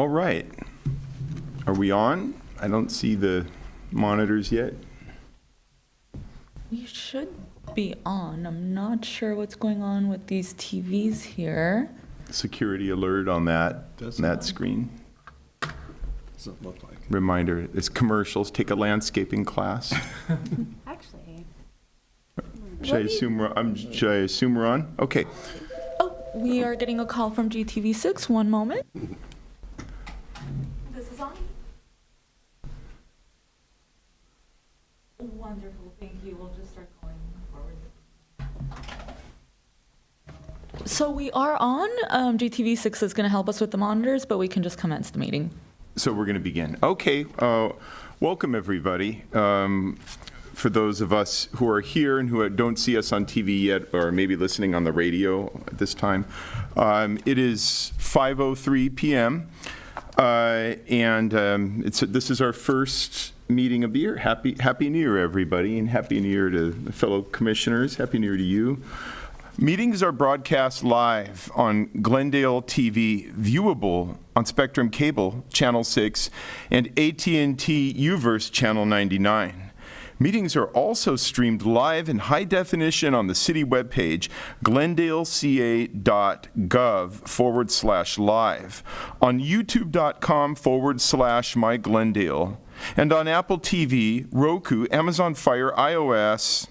All right. Are we on? I don't see the monitors yet. We should be on. I'm not sure what's going on with these TVs here. Security alert on that screen. Doesn't look like it. Reminder, it's commercials. Take a landscaping class. Actually, Should I assume we're on? Okay. Oh, we are getting a call from GTV6. One moment. This is on. Wonderful. Thank you. We'll just start going forward. So we are on. GTV6 is going to help us with the monitors, but we can just commence the meeting. So we're going to begin. Okay. Welcome, everybody. For those of us who are here and who don't see us on TV yet, or maybe listening on the radio at this time, it is 5:03 p.m. This is our first meeting of the year. Happy New Year, everybody, and Happy New Year to the fellow commissioners. Happy New Year to you. Meetings are broadcast live on Glendale TV, viewable on Spectrum Cable, Channel 6, and AT&T UVerse, Channel 99. Meetings are also streamed live in high definition on the city webpage, glendaleca.gov/live, on youtube.com/myglendale, and on Apple TV, Roku, Amazon Fire, iOS,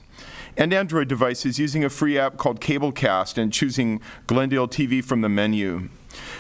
and Android devices using a free app called Cablecast and choosing Glendale TV from the menu.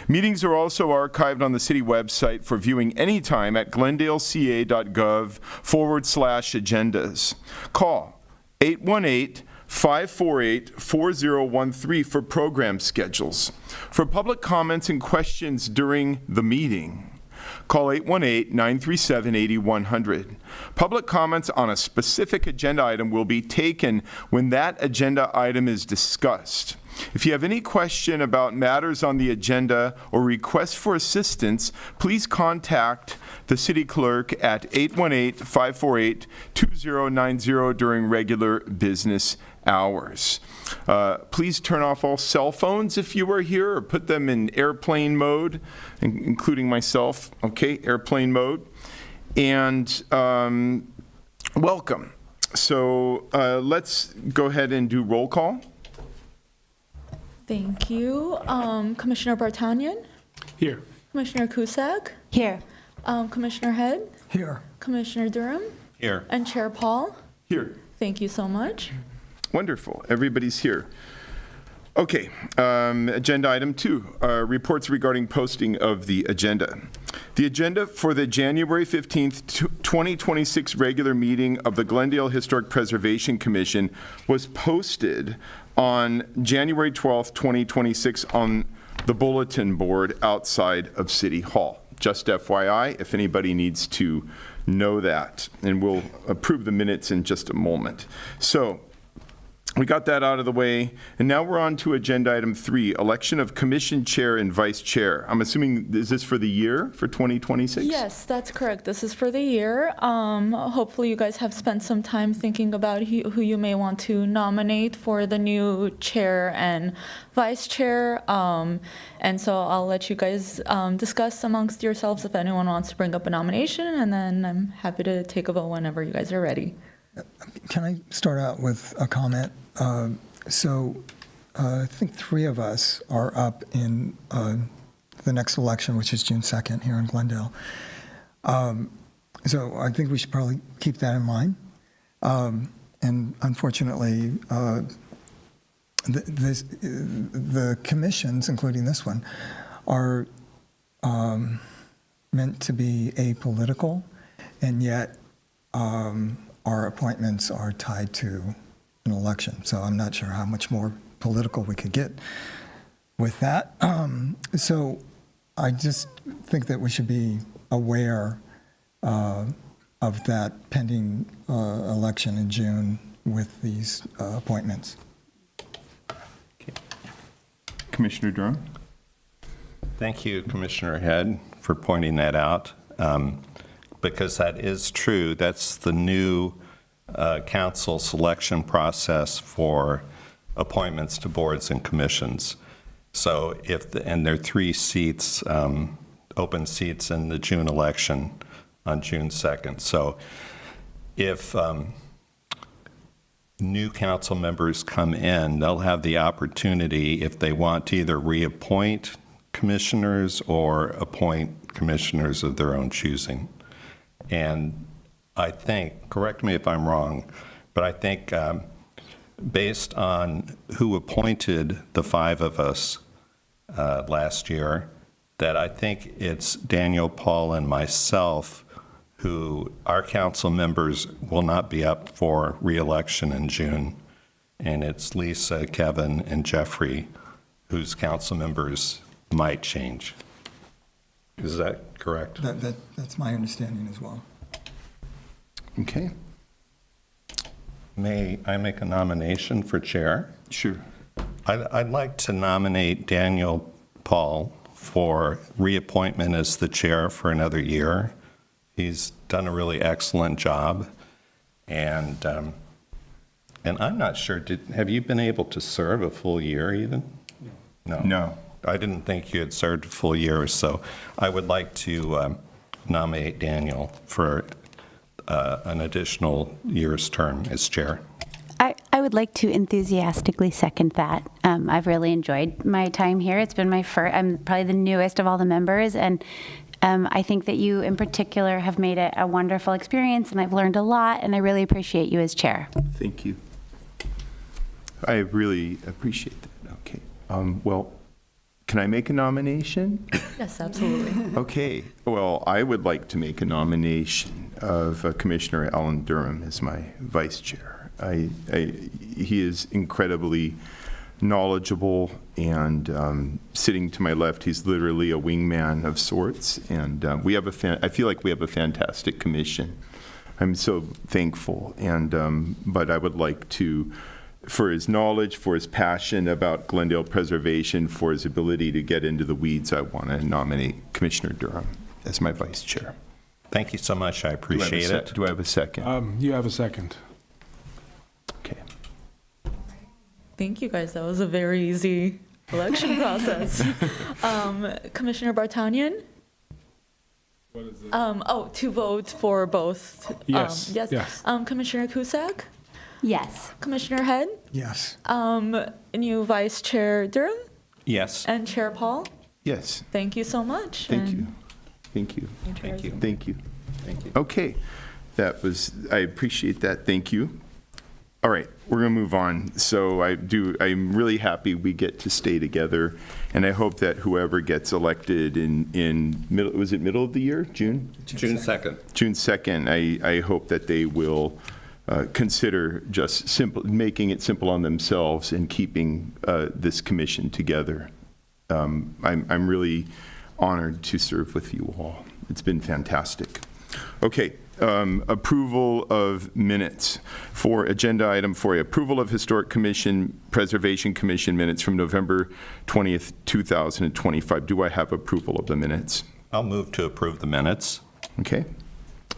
Meetings are also archived on the city website for viewing anytime at glendaleca.gov/agendas. Call 818-548-4013 for program schedules. For public comments and questions during the meeting, call 818-937-8100. Public comments on a specific agenda item will be taken when that agenda item is discussed. If you have any question about matters on the agenda or request for assistance, please contact the city clerk at 818-548-2090 during regular business hours. Please turn off all cell phones if you are here, or put them in airplane mode, including myself. Okay, airplane mode. And welcome. So let's go ahead and do roll call. Thank you. Commissioner Bartanian? Here. Commissioner Cusack? here. Commissioner Head? Here. Commissioner Durham? Here. And Chair Paul? Here. Thank you so much. Wonderful. Everybody's here. Okay. Agenda item 2, reports regarding posting of the agenda. The agenda for the January 15th, 2026 regular meeting of the Glendale Historic Preservation Commission was posted on January 12th, 2026 on the bulletin board outside of City Hall. Just FYI, if anybody needs to know that, and we'll approve the minutes in just a moment. So we got that out of the way, and now we're on to agenda item 3, election of commission chair and vice chair. I'm assuming, is this for the year, for 2026? Yes, that's correct. This is for the year. Hopefully you guys have spent some time thinking about who you may want to nominate for the new chair and vice chair. And so I'll let you guys discuss amongst yourselves if anyone wants to bring up a nomination, and then I'm happy to take a vote whenever you guys are ready. Can I start out with a comment? I think 3 of us are up in the next election, which is June 2nd here in Glendale. So I think we should probably keep that in mind. And unfortunately, the commissions, including this one, are meant to be apolitical, and yet our appointments are tied to an election. So I'm not sure how much more political we could get with that. So I just think that we should be aware of that pending election in June with these appointments. Okay. Commissioner Durham? Thank you, Commissioner Head, for pointing that out. Because that is true. That's the new council selection process for appointments to boards and commissions. So and there are 3 seats open seats in the June election on June 2nd. So if new council members come in, they'll have the opportunity, if they want, to either reappoint commissioners or appoint commissioners of their own choosing. And I think, correct me if I'm wrong, but I think based on who appointed the five of us last year, that I think it's Daniel, Paul, and myself who, our council members will not be up for reelection in June. And it's Lisa, Kevin, and Jeffrey whose council members might change. Is that correct? That's my understanding as well. Okay, May I make a nomination for chair? sure. I'd like to nominate Daniel Paul for reappointment as the chair for another year. He's done a really excellent job, and I'm not sure. Have you been able to serve a full year even? No. No. I didn't think you had served a full year, so I would like to nominate Daniel for an additional year's term as chair. I would like to enthusiastically second that. I've really enjoyed my time here. It's been my first, I'm probably the newest of all the members, and I think that you in particular have made it a wonderful experience, and I've learned a lot, and I really appreciate you as chair. Thank you. I really appreciate that. Okay. Well, can I make a nomination? Yes, absolutely. Okay. Well, I would like to make a nomination of Commissioner Alan Durham as my vice chair. He is incredibly knowledgeable, and sitting to my left, he's literally a wingman of sorts. And I feel like we have a fantastic commission. I'm so thankful. And but I would like to, for his knowledge, for his passion about Glendale preservation, for his ability to get into the weeds, I want to nominate Commissioner Durham as my vice chair. Thank you so much. I appreciate it. Do I have a second? You have a second. Okay. Thank you, guys. That was a very easy election process. Commissioner Bartanian? What is it? To vote for both. Yes, Yes. yes. Commissioner Cusack? Yes. Commissioner Head? Yes. New Vice Chair Durham? Yes. And Chair Paul? Yes. Thank you so much. Thank and you. Thank you. Thank you. Thank you. Thank you. Okay. I appreciate that. Thank you. All right, we're going to move on. So I'm really happy we get to stay together, and I hope that whoever gets elected in middle of the year, June? June 2nd. June 2nd, I hope that they will consider just making it simple on themselves and keeping this commission together. I'm really honored to serve with you all. It's been fantastic. Okay. Approval of minutes for agenda item 4, approval of Historic Commission, Preservation Commission minutes from November 20th, 2025. Do I have approval of the minutes? I'll move to approve the minutes. Okay.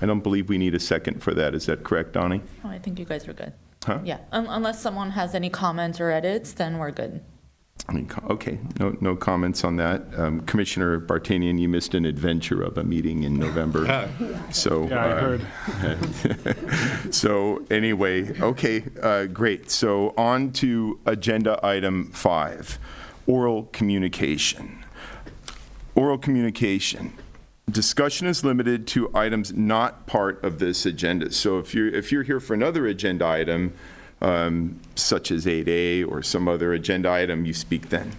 I don't believe we need a second for that. Is that correct, Donnie? Oh, I think you guys are good. Huh? Yeah, unless someone has any comments or edits, then we're good. Okay, no comments on that. Commissioner Bartanian, you missed an adventure of a meeting in November. So, Yeah, I heard. So anyway, okay, great. So on to agenda item 5, oral communication. Oral communication. Discussion is limited to items not part of this agenda. So if you're here for another agenda item, such as 8A or some other agenda item, you speak then.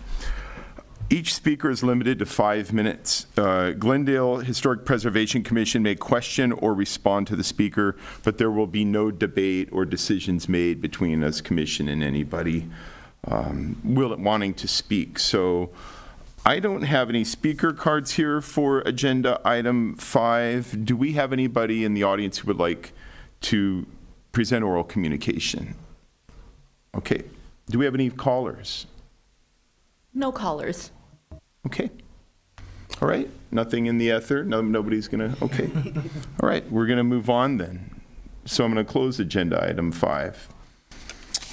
Each speaker is limited to 5 minutes. Glendale Historic Preservation Commission may question or respond to the speaker, but there will be no debate or decisions made between us commission and anybody wanting to speak. So I don't have any speaker cards here for agenda item 5. Do we have anybody in the audience who would like to present oral communication? Okay. Do we have any callers? No callers. Okay. All right. Nothing in the ether. No, nobody's going to. Okay. All right. We're going to move on then. So I'm going to close agenda item 5.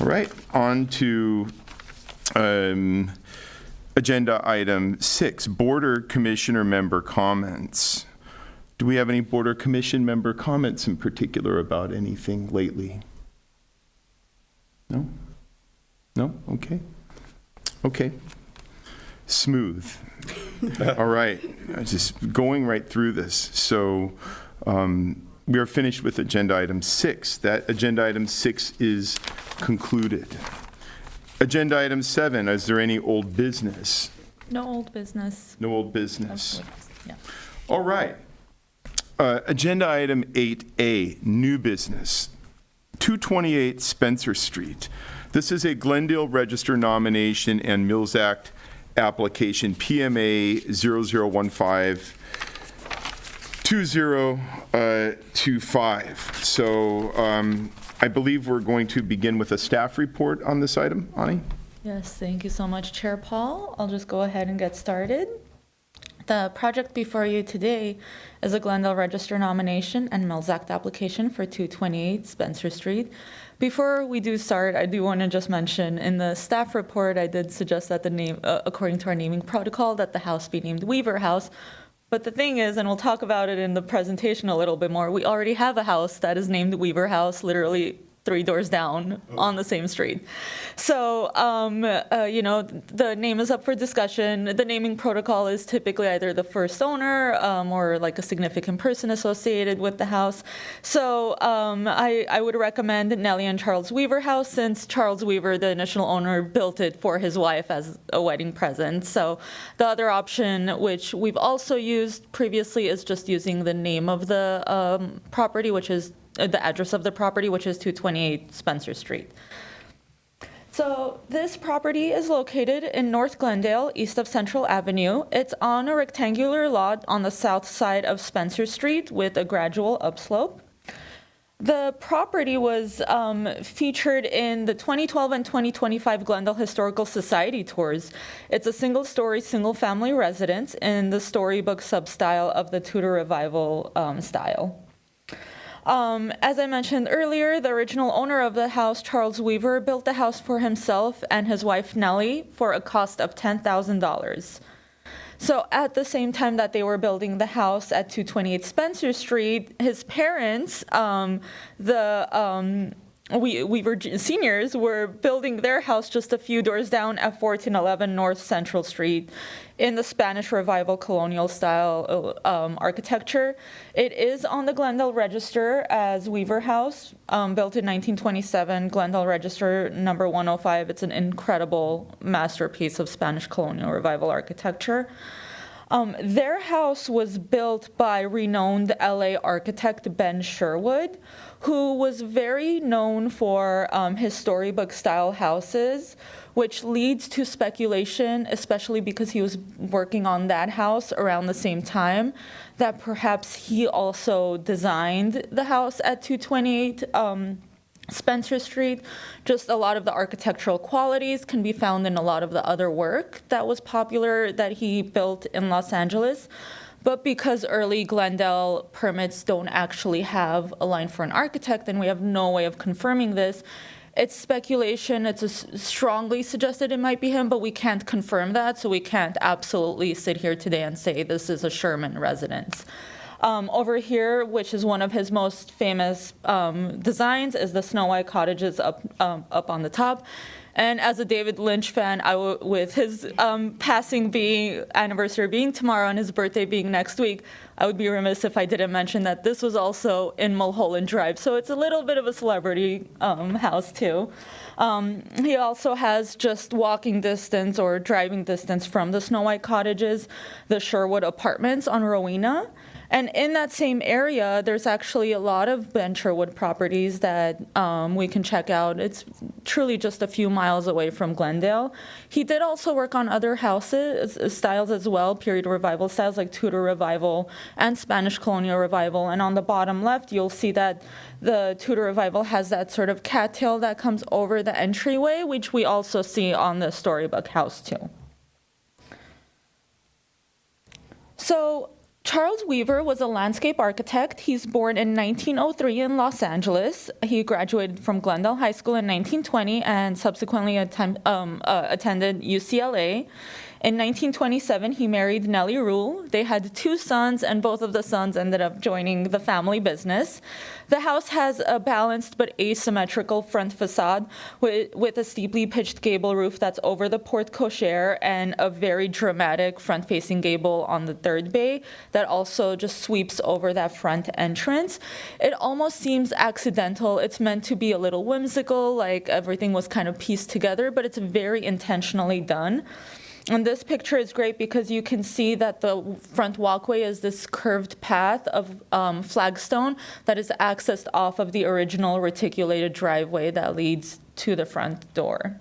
All right. On to Agenda item 6, Border Commissioner member comments. Do we have any Border Commission member comments in particular about anything lately? No? No? Okay. Okay. Smooth. All right. Just going right through this. So we are finished with agenda item 6. That agenda item 6 is concluded. Agenda item 7, is there any old business? No old business. No old business. Yeah. All right. Agenda item 8A, new business. 228 Spencer Street. This is a Glendale Register nomination and Mills Act application, PMA 0015-2025. So I believe we're going to begin with a staff report on this item. Ani? Yes, thank you so much, Chair Paul. I'll just go ahead and get started. The project before you today is a Glendale Register nomination and Mills Act application for 228 Spencer Street. Before we do start, I do want to just mention in the staff report, I did suggest that the name, according to our naming protocol, that the house be named Weaver House. But the thing is, and we'll talk about it in the presentation a little bit more, we already have a house that is named Weaver House, literally 3 doors down on the same street. So, the name is up for discussion. The naming protocol is typically either the first owner or like a significant person associated with the house. So I would recommend Nellie and Charles Weaver House, since Charles Weaver, the initial owner, built it for his wife as a wedding present. So the other option, which we've also used previously, is just using the name of the property, which is the address of the property, which is 228 Spencer Street. So this property is located in North Glendale, east of Central Avenue. It's on a rectangular lot on the south side of Spencer Street with a gradual upslope. The property was featured in the 2012 and 2025 Glendale Historical Society tours. It's a single-story, single-family residence in the storybook sub-style of the Tudor Revival style. As I mentioned earlier, the original owner of the house, Charles Weaver, built the house for himself and his wife, Nellie, for a cost of $10,000. So at the same time that they were building the house at 228 Spencer Street, his parents, Weaver seniors, were building their house just a few doors down at 1411 North Central Street in the Spanish Revival colonial style architecture. It is on the Glendale Register as Weaver House, built in 1927, Glendale Register number 105. It's an incredible masterpiece of Spanish colonial revival architecture. Their house was built by renowned LA architect Ben Sherwood, who was very known for his storybook style houses, which leads to speculation, especially because he was working on that house around the same time, that perhaps he also designed the house at 228 Spencer Street. Just a lot of the architectural qualities can be found in a lot of the other work that was popular that he built in Los Angeles. But because early Glendale permits don't actually have a line for an architect, and we have no way of confirming this, it's speculation. It's strongly suggested it might be him, but we can't confirm that, so we can't absolutely sit here today and say this is a Sherman residence. Over here, which is one of his most famous designs, is the Snow White cottages up on the top. And as a David Lynch fan, with his anniversary being tomorrow and his birthday being next week, I would be remiss if I didn't mention that this was also in Mulholland Drive. So it's a little bit of a celebrity house too. He also has just walking distance or driving distance from the Snow White cottages, the Sherwood Apartments on Rowena. And in that same area, there's actually a lot of Ben Sherwood properties that we can check out. It's truly just a few miles away from Glendale. He did also work on other houses, styles as well, period revival styles like Tudor Revival and Spanish Colonial Revival. And on the bottom left, you'll see that the Tudor Revival has that sort of cattail that comes over the entryway, which we also see on the storybook house too. So Charles Weaver was a landscape architect. He's born in 1903 in Los Angeles. He graduated from Glendale High School in 1920 and subsequently attended UCLA. In 1927, he married Nellie Rule. They had 2 sons, and both of the sons ended up joining the family business. The house has a balanced but asymmetrical front facade with a steeply pitched gable roof that's over the porte cochere and a very dramatic front-facing gable on the 3rd bay that also just sweeps over that front entrance. It almost seems accidental. It's meant to be a little whimsical, like everything was kind of pieced together, but it's very intentionally done. And this picture is great because you can see that the front walkway is this curved path of flagstone that is accessed off of the original reticulated driveway that leads to the front door.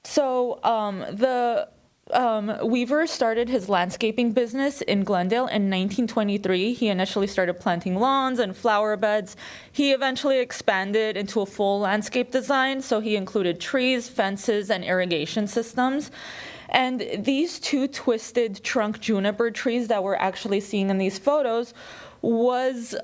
So Weaver started his landscaping business in Glendale in 1923. He initially started planting lawns and flower beds. He eventually expanded into a full landscape design, so he included trees, fences, and irrigation systems. And these 2 twisted trunk juniper trees that we're actually seeing in these photos was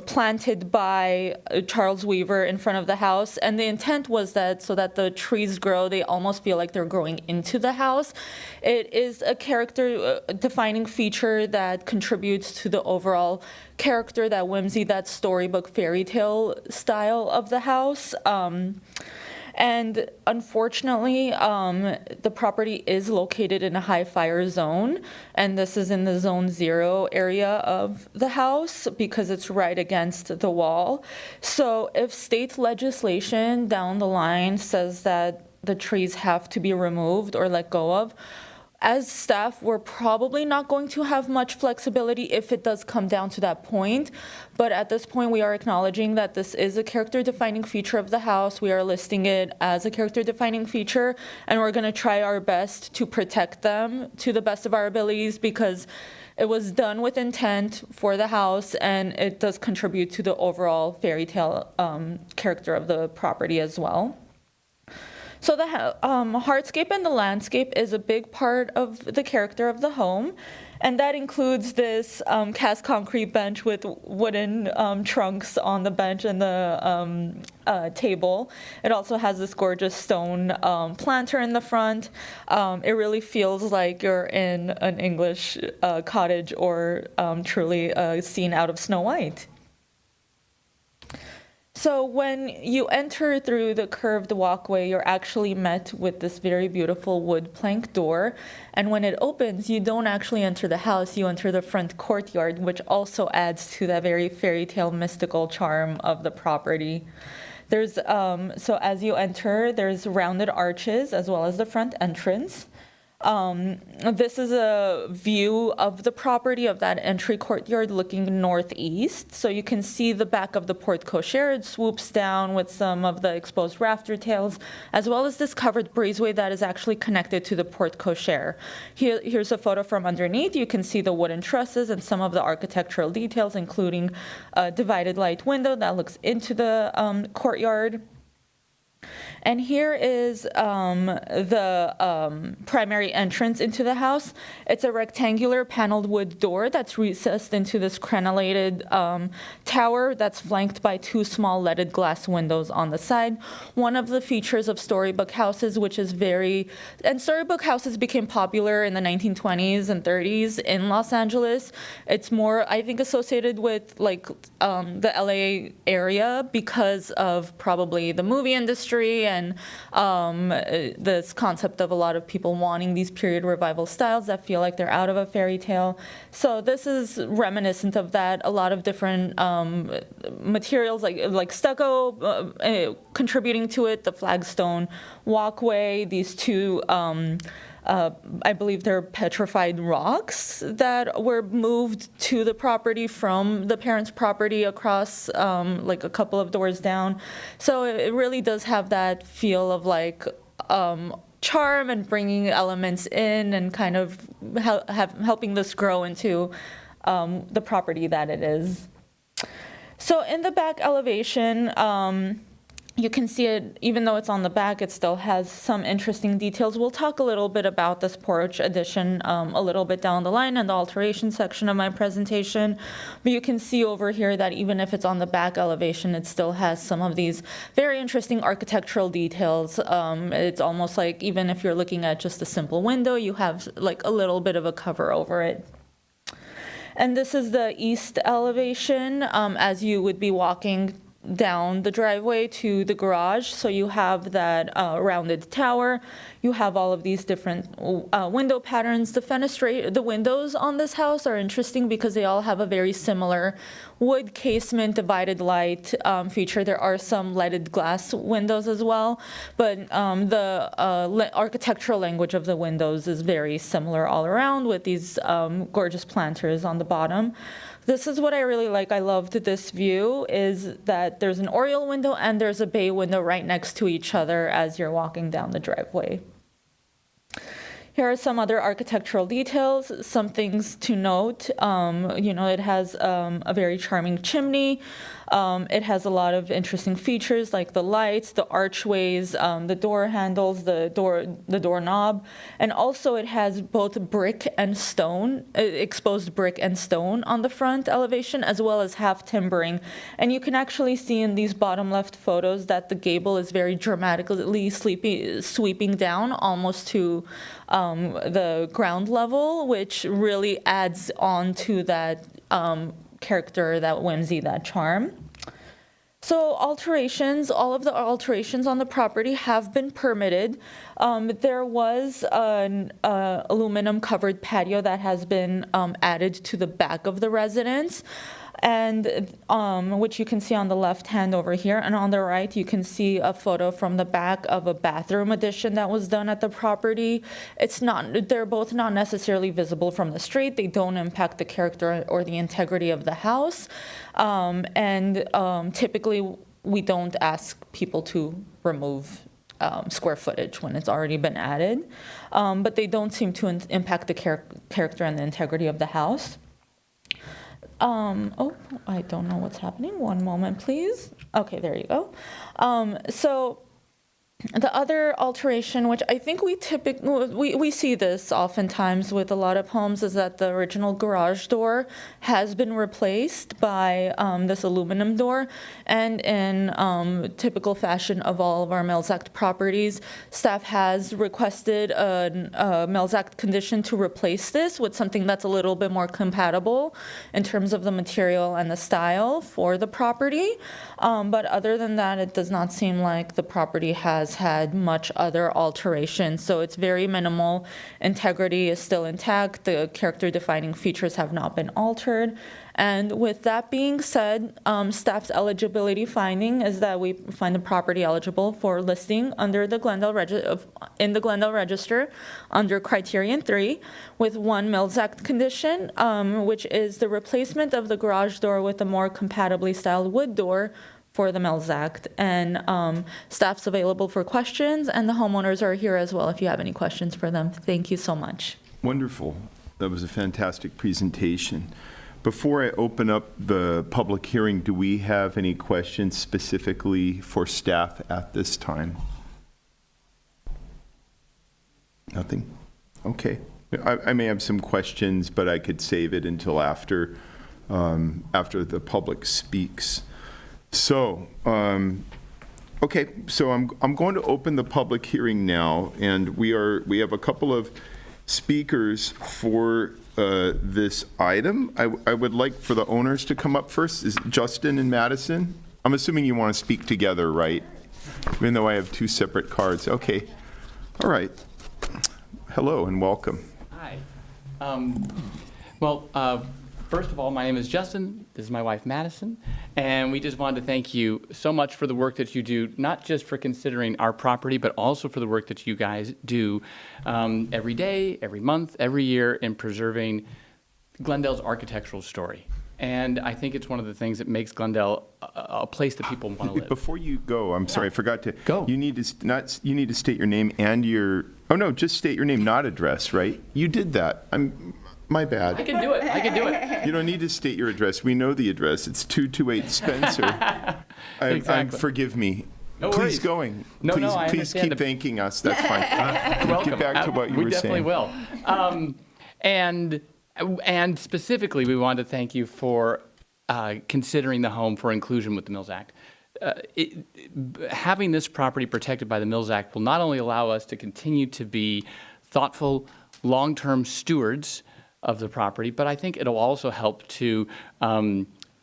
planted by Charles Weaver in front of the house, and the intent was that so that the trees grow, they almost feel like they're growing into the house. It is a character defining feature that contributes to the overall character, that whimsy, that storybook fairy tale style of the house. And unfortunately, the property is located in a high fire zone, and this is in the Zone 0 area of the house because it's right against the wall. So if state legislation down the line says that the trees have to be removed or let go of, as staff, we're probably not going to have much flexibility if it does come down to that point. But at this point, we are acknowledging that this is a character-defining feature of the house. We are listing it as a character-defining feature, and we're going to try our best to protect them to the best of our abilities because it was done with intent for the house, and it does contribute to the overall fairy tale character of the property as well. So the hardscape and the landscape is a big part of the character of the home, and that includes this cast concrete bench with wooden trunks on the bench and the table. It also has this gorgeous stone planter in the front. It really feels like you're in an English cottage or truly a scene out of Snow White. So when you enter through the curved walkway, you're actually met with this very beautiful wood plank door. And when it opens, you don't actually enter the house, you enter the front courtyard, which also adds to that very fairy tale mystical charm of the property. There's so as you enter, there's rounded arches as well as the front entrance. This is a view of the property of that entry courtyard looking northeast. So you can see the back of the porte cochere. It swoops down with some of the exposed rafter tails, as well as this covered breezeway that is actually connected to the porte cochere. Here's a photo from underneath. You can see the wooden trusses and some of the architectural details, including a divided light window that looks into the courtyard. And here is the primary entrance into the house. It's a rectangular paneled wood door that's recessed into this crenellated tower that's flanked by 2 small leaded glass windows on the side. One of the features of storybook houses, which is and storybook houses became popular in the 1920s and 30s in Los Angeles. It's more, I think, associated with like the LA area because of probably the movie industry and this concept of a lot of people wanting these period revival styles that feel like they're out of a fairy tale. So this is reminiscent of that. A lot of different materials like stucco contributing to it, the flagstone walkway, these 2 I believe they're petrified rocks that were moved to the property from the parents' property across like a couple of doors down. So it really does have that feel of like charm and bringing elements in and kind of helping this grow into the property that it is. So in the back elevation, You can see it, even though it's on the back, it still has some interesting details. We'll talk a little bit about this porch addition a little bit down the line in the alteration section of my presentation. But you can see over here that even if it's on the back elevation, it still has some of these very interesting architectural details. It's almost like even if you're looking at just a simple window, you have like a little bit of a cover over it. And this is the east elevation as you would be walking down the driveway to the garage. So you have that rounded tower. You have all of these different window patterns. The windows on this house are interesting because they all have a very similar wood casement divided light feature. There are some leaded glass windows as well, but the architectural language of the windows is very similar all around with these gorgeous planters on the bottom. This is what I really like. I loved this view, is that there's an oriel window and there's a bay window right next to each other as you're walking down the driveway. Here are some other architectural details, some things to note. It has a very charming chimney. It has a lot of interesting features like the lights, the archways, the door handles, the doorknob, and also it has both brick and stone, exposed brick and stone on the front elevation, as well as half timbering. And you can actually see in these bottom left photos that the gable is very dramatically sweeping down almost to the ground level, which really adds on to that character, that whimsy, that charm. So alterations, all of the alterations on the property have been permitted. There was an aluminum covered patio that has been added to the back of the residence, and which you can see on the left hand over here, and on the right you can see a photo from the back of a bathroom addition that was done at the property. They're both not necessarily visible from the street. They don't impact the character or the integrity of the house, and typically we don't ask people to remove square footage when it's already been added, but they don't seem to impact the character and the integrity of the house. I don't know what's happening. One moment, please. Okay, there you go. So the other alteration, which I think we see this oftentimes with a lot of homes, is that the original garage door has been replaced by this aluminum door. And in typical fashion of all of our Mills Act properties, staff has requested a Mills Act condition to replace this with something that's a little bit more compatible in terms of the material and the style for the property. But other than that, it does not seem like the property has had much other alteration, so it's very minimal. Integrity is still intact. The character defining features have not been altered. And with that being said, staff's eligibility finding is that we find the property eligible for listing under the in the Glendale Register under Criterion 3 with one Mills Act condition, which is the replacement of the garage door with a more compatibly styled wood door for the Mills Act. And staff's available for questions, and the homeowners are here as well if you have any questions for them. Thank you so much. Wonderful. That was a fantastic presentation. Before I open up the public hearing, do we have any questions specifically for staff at this time? Nothing? Okay. I may have some questions, but I could save it until after the public speaks. So, okay, so I'm going to open the public hearing now, and we have a couple of speakers for this item. I would like for the owners to come up first. Is Justin and Madison? I'm assuming you want to speak together, right? Even though I have two separate cards. Okay. All right. Hello and welcome. Hi. First of all, my name is Justin. This is my wife, Madison. And we just wanted to thank you so much for the work that you do, not just for considering our property, but also for the work that you guys do every day, every month, every year in preserving Glendale's architectural story. And I think it's one of the things that makes Glendale a place that people want to live. Before you go, I'm sorry, I forgot to. Go. You need to state your name and your. Oh no, just state your name, not address, right? You did that. My bad. I can do it. You don't need to state your address. We know the address. It's 228 Spencer. Exactly. Forgive me. No Please worries. going. No, Please, no, I please understand keep the- thanking us. That's fine. Welcome. Get back to what you were saying. We definitely will. And specifically, we wanted to thank you for considering the home for inclusion with the Mills Act. Having this property protected by the Mills Act will not only allow us to continue to be thoughtful, long-term stewards of the property, but I think it'll also help to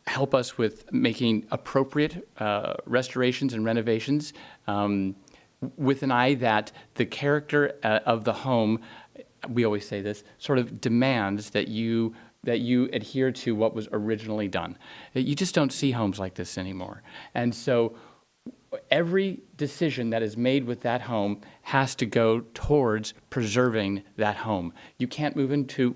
help us with making appropriate restorations and renovations with an eye that the character of the home, we always say this, sort of demands that you adhere to what was originally done. You just don't see homes like this anymore. And so every decision that is made with that home has to go towards preserving that home. You can't move into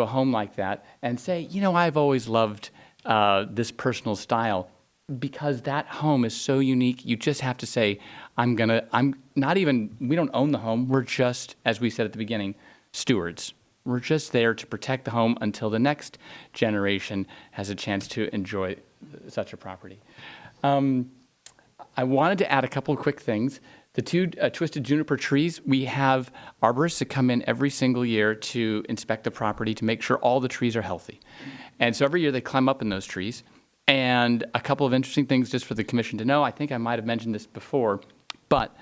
a home like that and say, you know, I've always loved this personal style. Because that home is so unique, you just have to say, we don't own the home. We're just, as we said at the beginning, stewards. We're just there to protect the home until the next generation has a chance to enjoy such a property. I wanted to add a couple of quick things. The two twisted juniper trees, we have arborists that come in every single year to inspect the property to make sure all the trees are healthy. And so every year they climb up in those trees. And a couple of interesting things just for the commission to know. I think I might have mentioned this before, but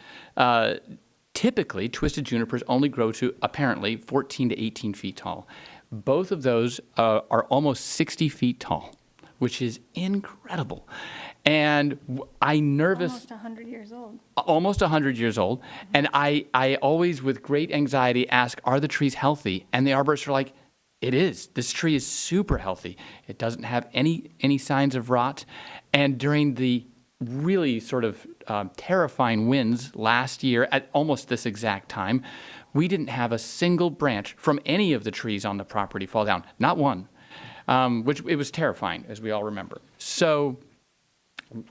typically twisted junipers only grow to apparently 14 to 18 feet tall. Both of those are almost 60 feet tall, which is incredible. And Almost 100 years old. Almost 100 years old. And I always, with great anxiety, ask, are the trees healthy? And the arborists are like, it is. This tree is super healthy. It doesn't have any signs of rot. And during the really sort of terrifying winds last year at almost this exact time, we didn't have a single branch from any of the trees on the property fall down. Not one, which it was terrifying, as we all remember. So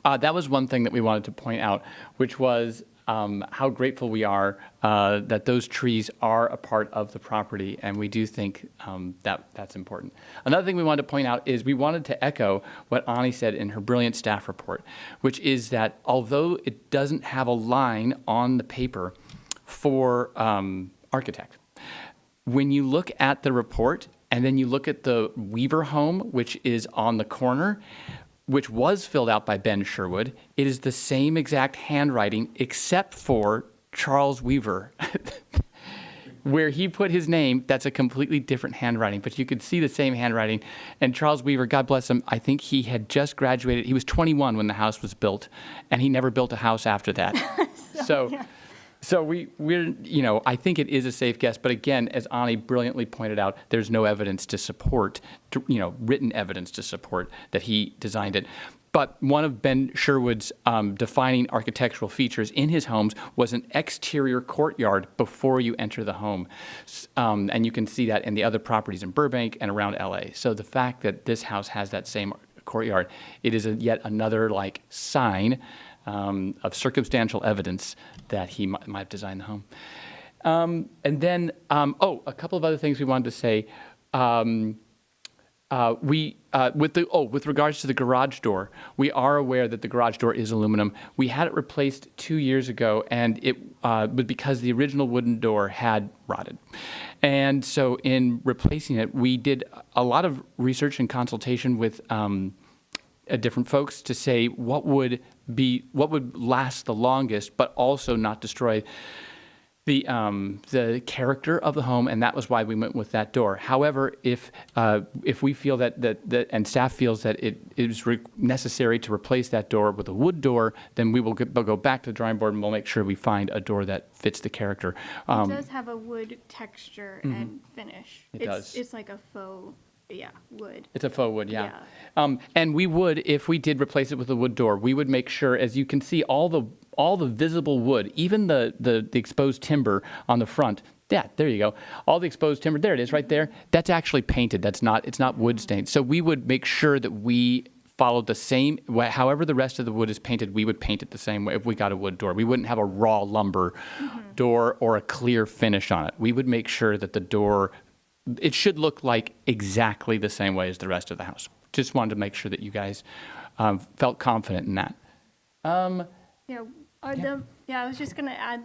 that was one thing that we wanted to point out, which was how grateful we are that those trees are a part of the property, and we do think that's important. Another thing we wanted to point out is we wanted to echo what Ani said in her brilliant staff report, which is that although it doesn't have a line on the paper for architect, when you look at the report and then you look at the Weaver home, which is on the corner, which was filled out by Ben Sherwood, it is the same exact handwriting except for Charles Weaver. Where he put his name, that's a completely different handwriting, but you could see the same handwriting. And Charles Weaver, God bless him, I think he had just graduated. He was 21 when the house was built, and he never built a house after that. So we're, I think it is a safe guess. But again, as Ani brilliantly pointed out, there's no evidence to support, written evidence to support that he designed it. But one of Ben Sherwood's defining architectural features in his homes was an exterior courtyard before you enter the home. And you can see that in the other properties in Burbank and around LA. So the fact that this house has that same courtyard, it is yet another sign of circumstantial evidence that he might have designed the home. And then, a couple of other things we wanted to say. With regards to the garage door, we are aware that the garage door is aluminum. We had it replaced 2 years ago, and it was because the original wooden door had rotted. And so in replacing it, we did a lot of research and consultation with different folks to say what would last the longest, but also not destroy the character of the home, and that was why we went with that door. However, if we feel that and staff feels that it is necessary to replace that door with a wood door, then we will go back to the drawing board and we'll make sure we find a door that fits the character. It does have a wood texture and finish. It does. It's like a faux, wood. It's a faux wood, yeah. And we would, if we did replace it with a wood door, we would make sure, as you can see, all the visible wood, even the exposed timber on the front. Yeah, there you go. All the exposed timber, there it is right there. That's actually painted. It's not wood stained. So we would make sure that we followed the same, however the rest of the wood is painted, we would paint it the same way if we got a wood door. We wouldn't have a raw lumber door or a clear finish on it. We would make sure that the door, it should look like exactly the same way as the rest of the house. Just wanted to make sure that you guys felt confident in that. Yeah, I was just gonna add,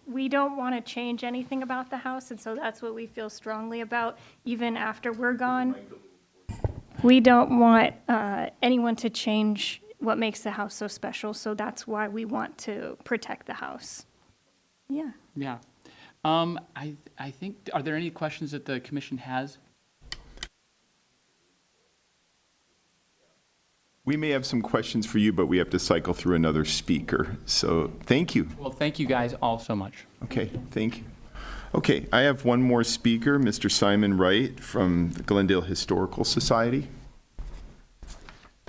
we don't want to change anything about the house, and so that's what we feel strongly about, even after we're gone. We don't want anyone to change what makes the house so special, so that's why we want to protect the house. Yeah. Yeah. I think, are there any questions that the commission has? We may have some questions for you, but we have to cycle through another speaker. So thank you. Well, thank you guys all so much. Okay, thank you. Okay, I have one more speaker, Mr. Simon Wright from the Glendale Historical Society.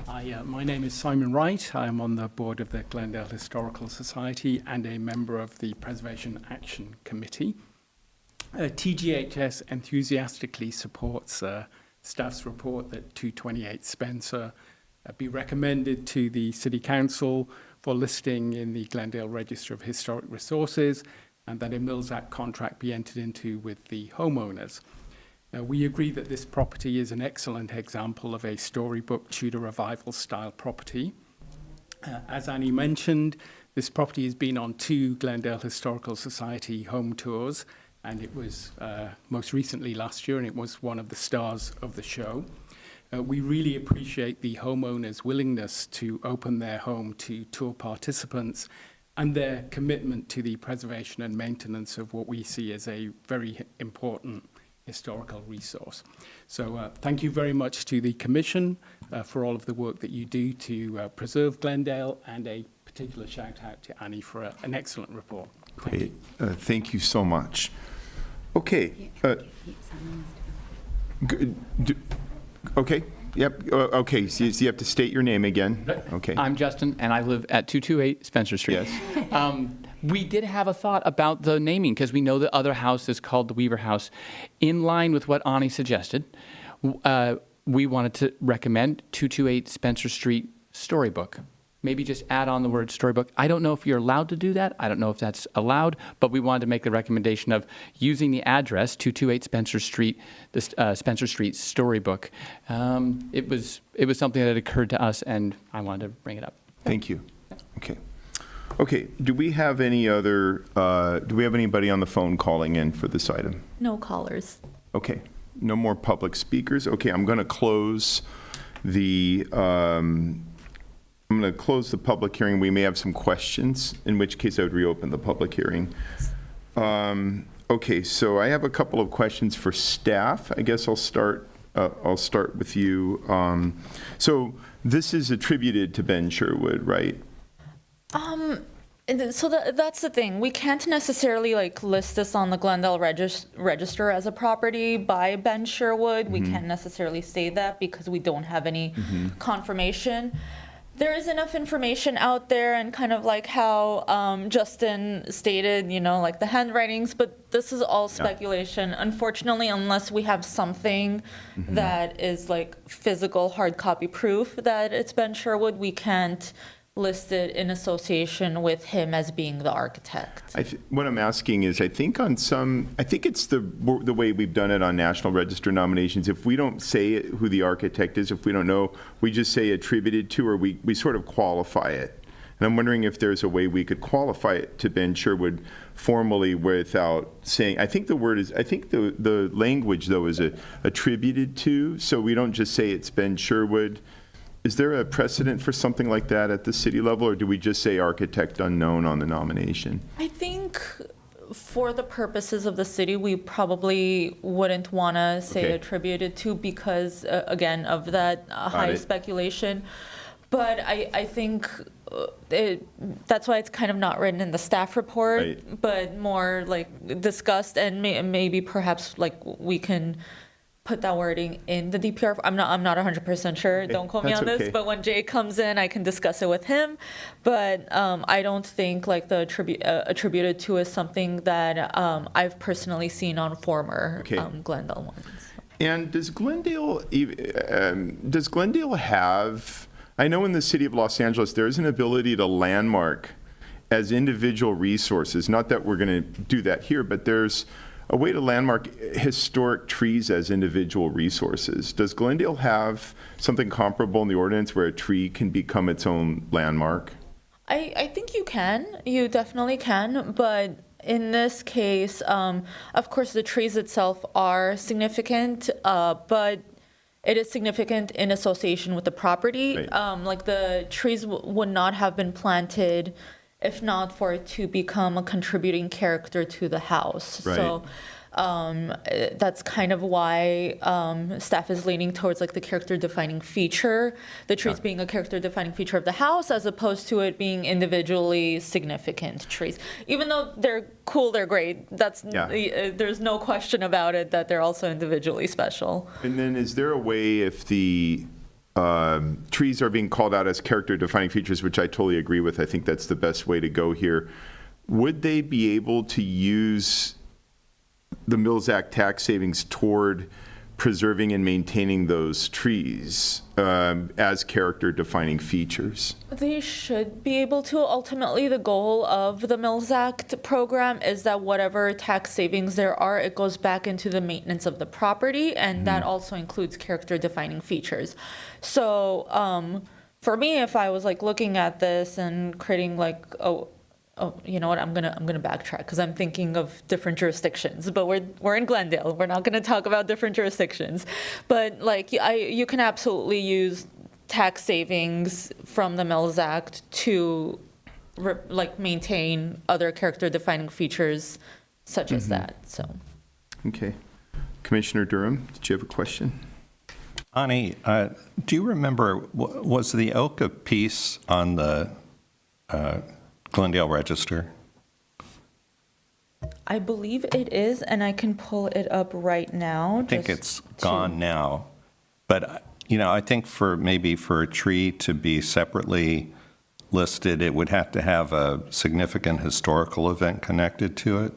Hi, my name is Simon Wright. I'm on the board of the Glendale Historical Society and a member of the Preservation Action Committee. TGHS enthusiastically supports staff's report that 228 Spencer be recommended to the City Council for listing in the Glendale Register of Historic Resources, and that a Mills Act contract be entered into with the homeowners. We agree that this property is an excellent example of a storybook Tudor revival style property. As Annie mentioned, this property has been on 2 Glendale Historical Society home tours, and it was most recently last year, and it was one of the stars of the show. We really appreciate the homeowners' willingness to open their home to tour participants and their commitment to the preservation and maintenance of what we see as a very important historical resource. So thank you very much to the Commission for all of the work that you do to preserve Glendale, and a particular shout out to Annie for an excellent report. Great. Thank you so much. Okay. Okay. Yep. Okay. So you have to state your name again. Okay. I'm Justin, and I live at 228 Spencer Street. Yes. We did have a thought about the naming, because we know the other house is called the Weaver House. In line with what Ani suggested, we wanted to recommend 228 Spencer Street Storybook. Maybe just add on the word storybook. I don't know if you're allowed to do that. I don't know if that's allowed, but we wanted to make the recommendation of using the address 228 Spencer Street, the Spencer Street Storybook. It was something that occurred to us, and I wanted to bring it up. Thank you. Okay. Okay. Do we have any other? Do we have anybody on the phone calling in for this item? No callers. Okay. No more public speakers. Okay. I'm going to close the. I'm going to close the public hearing. We may have some questions, in which case I would reopen the public hearing. Okay, so I have a couple of questions for staff. I guess I'll start with you. So this is attributed to Ben Sherwood, right? So that's the thing. We can't necessarily list this on the Glendale Register as a property by Ben Sherwood. We can't necessarily say that because we don't have any confirmation. There is enough information out there, and kind of like how Justin stated, like the handwritings, but this is all speculation. Unfortunately, unless we have something that is like physical hard copy proof that it's Ben Sherwood, we can't list it in association with him as being the architect. What I'm asking is, I think it's the way we've done it on National Register nominations. If we don't say who the architect is, if we don't know, we just say attributed to, or we sort of qualify it. And I'm wondering if there's a way we could qualify it to Ben Sherwood formally without saying, I think the language though is attributed to, so we don't just say it's Ben Sherwood. Is there a precedent for something like that at the city level, or do we just say architect unknown on the nomination? I think for the purposes of the city, we probably wouldn't want to say attributed to because, again, of that high speculation. But I think that's why it's kind of not written in the staff report, but more like discussed, and maybe perhaps we can put that wording in the DPR. I'm not 100% sure. Don't quote me on this. But when Jay comes in, I can discuss it with him. But I don't think the attributed to is something that I've personally seen on former Glendale ones. And does Glendale have? I know in the city of Los Angeles there is an ability to landmark as individual resources. Not that we're going to do that here, but there's a way to landmark historic trees as individual resources. Does Glendale have something comparable in the ordinance where a tree can become its own landmark? I think you can. You definitely can. But in this case, of course, the trees itself are significant, but it is significant in association with the property. Right. Like the trees would not have been planted if not for it to become a contributing character to the house. Right. So that's kind of why staff is leaning towards like the character defining feature, the trees being a character defining feature of the house as opposed to it being individually significant trees. Even though they're cool, they're great. There's no question about it that they're also individually special. And then is there a way, if the trees are being called out as character defining features, which I totally agree with, I think that's the best way to go here, would they be able to use the Mills Act tax savings toward preserving and maintaining those trees as character defining features? They should be able to. Ultimately, the goal of the Mills Act program is that whatever tax savings there are, it goes back into the maintenance of the property, and that also includes character defining features. So for me, if I was like looking at this and creating like, oh, you know what? I'm gonna backtrack because I'm thinking of different jurisdictions. But we're in Glendale. We're not gonna talk about different jurisdictions. But like, you can absolutely use tax savings from the Mills Act to like maintain other character defining features such as that. So. Okay. Commissioner Durham, did you have a question? Ani, do you remember, was the Oak of Peace on the Glendale Register? I believe it is, and I can pull it up right now. I think it's gone now. But, you know, I think maybe for a tree to be separately listed, it would have to have a significant historical event connected to it.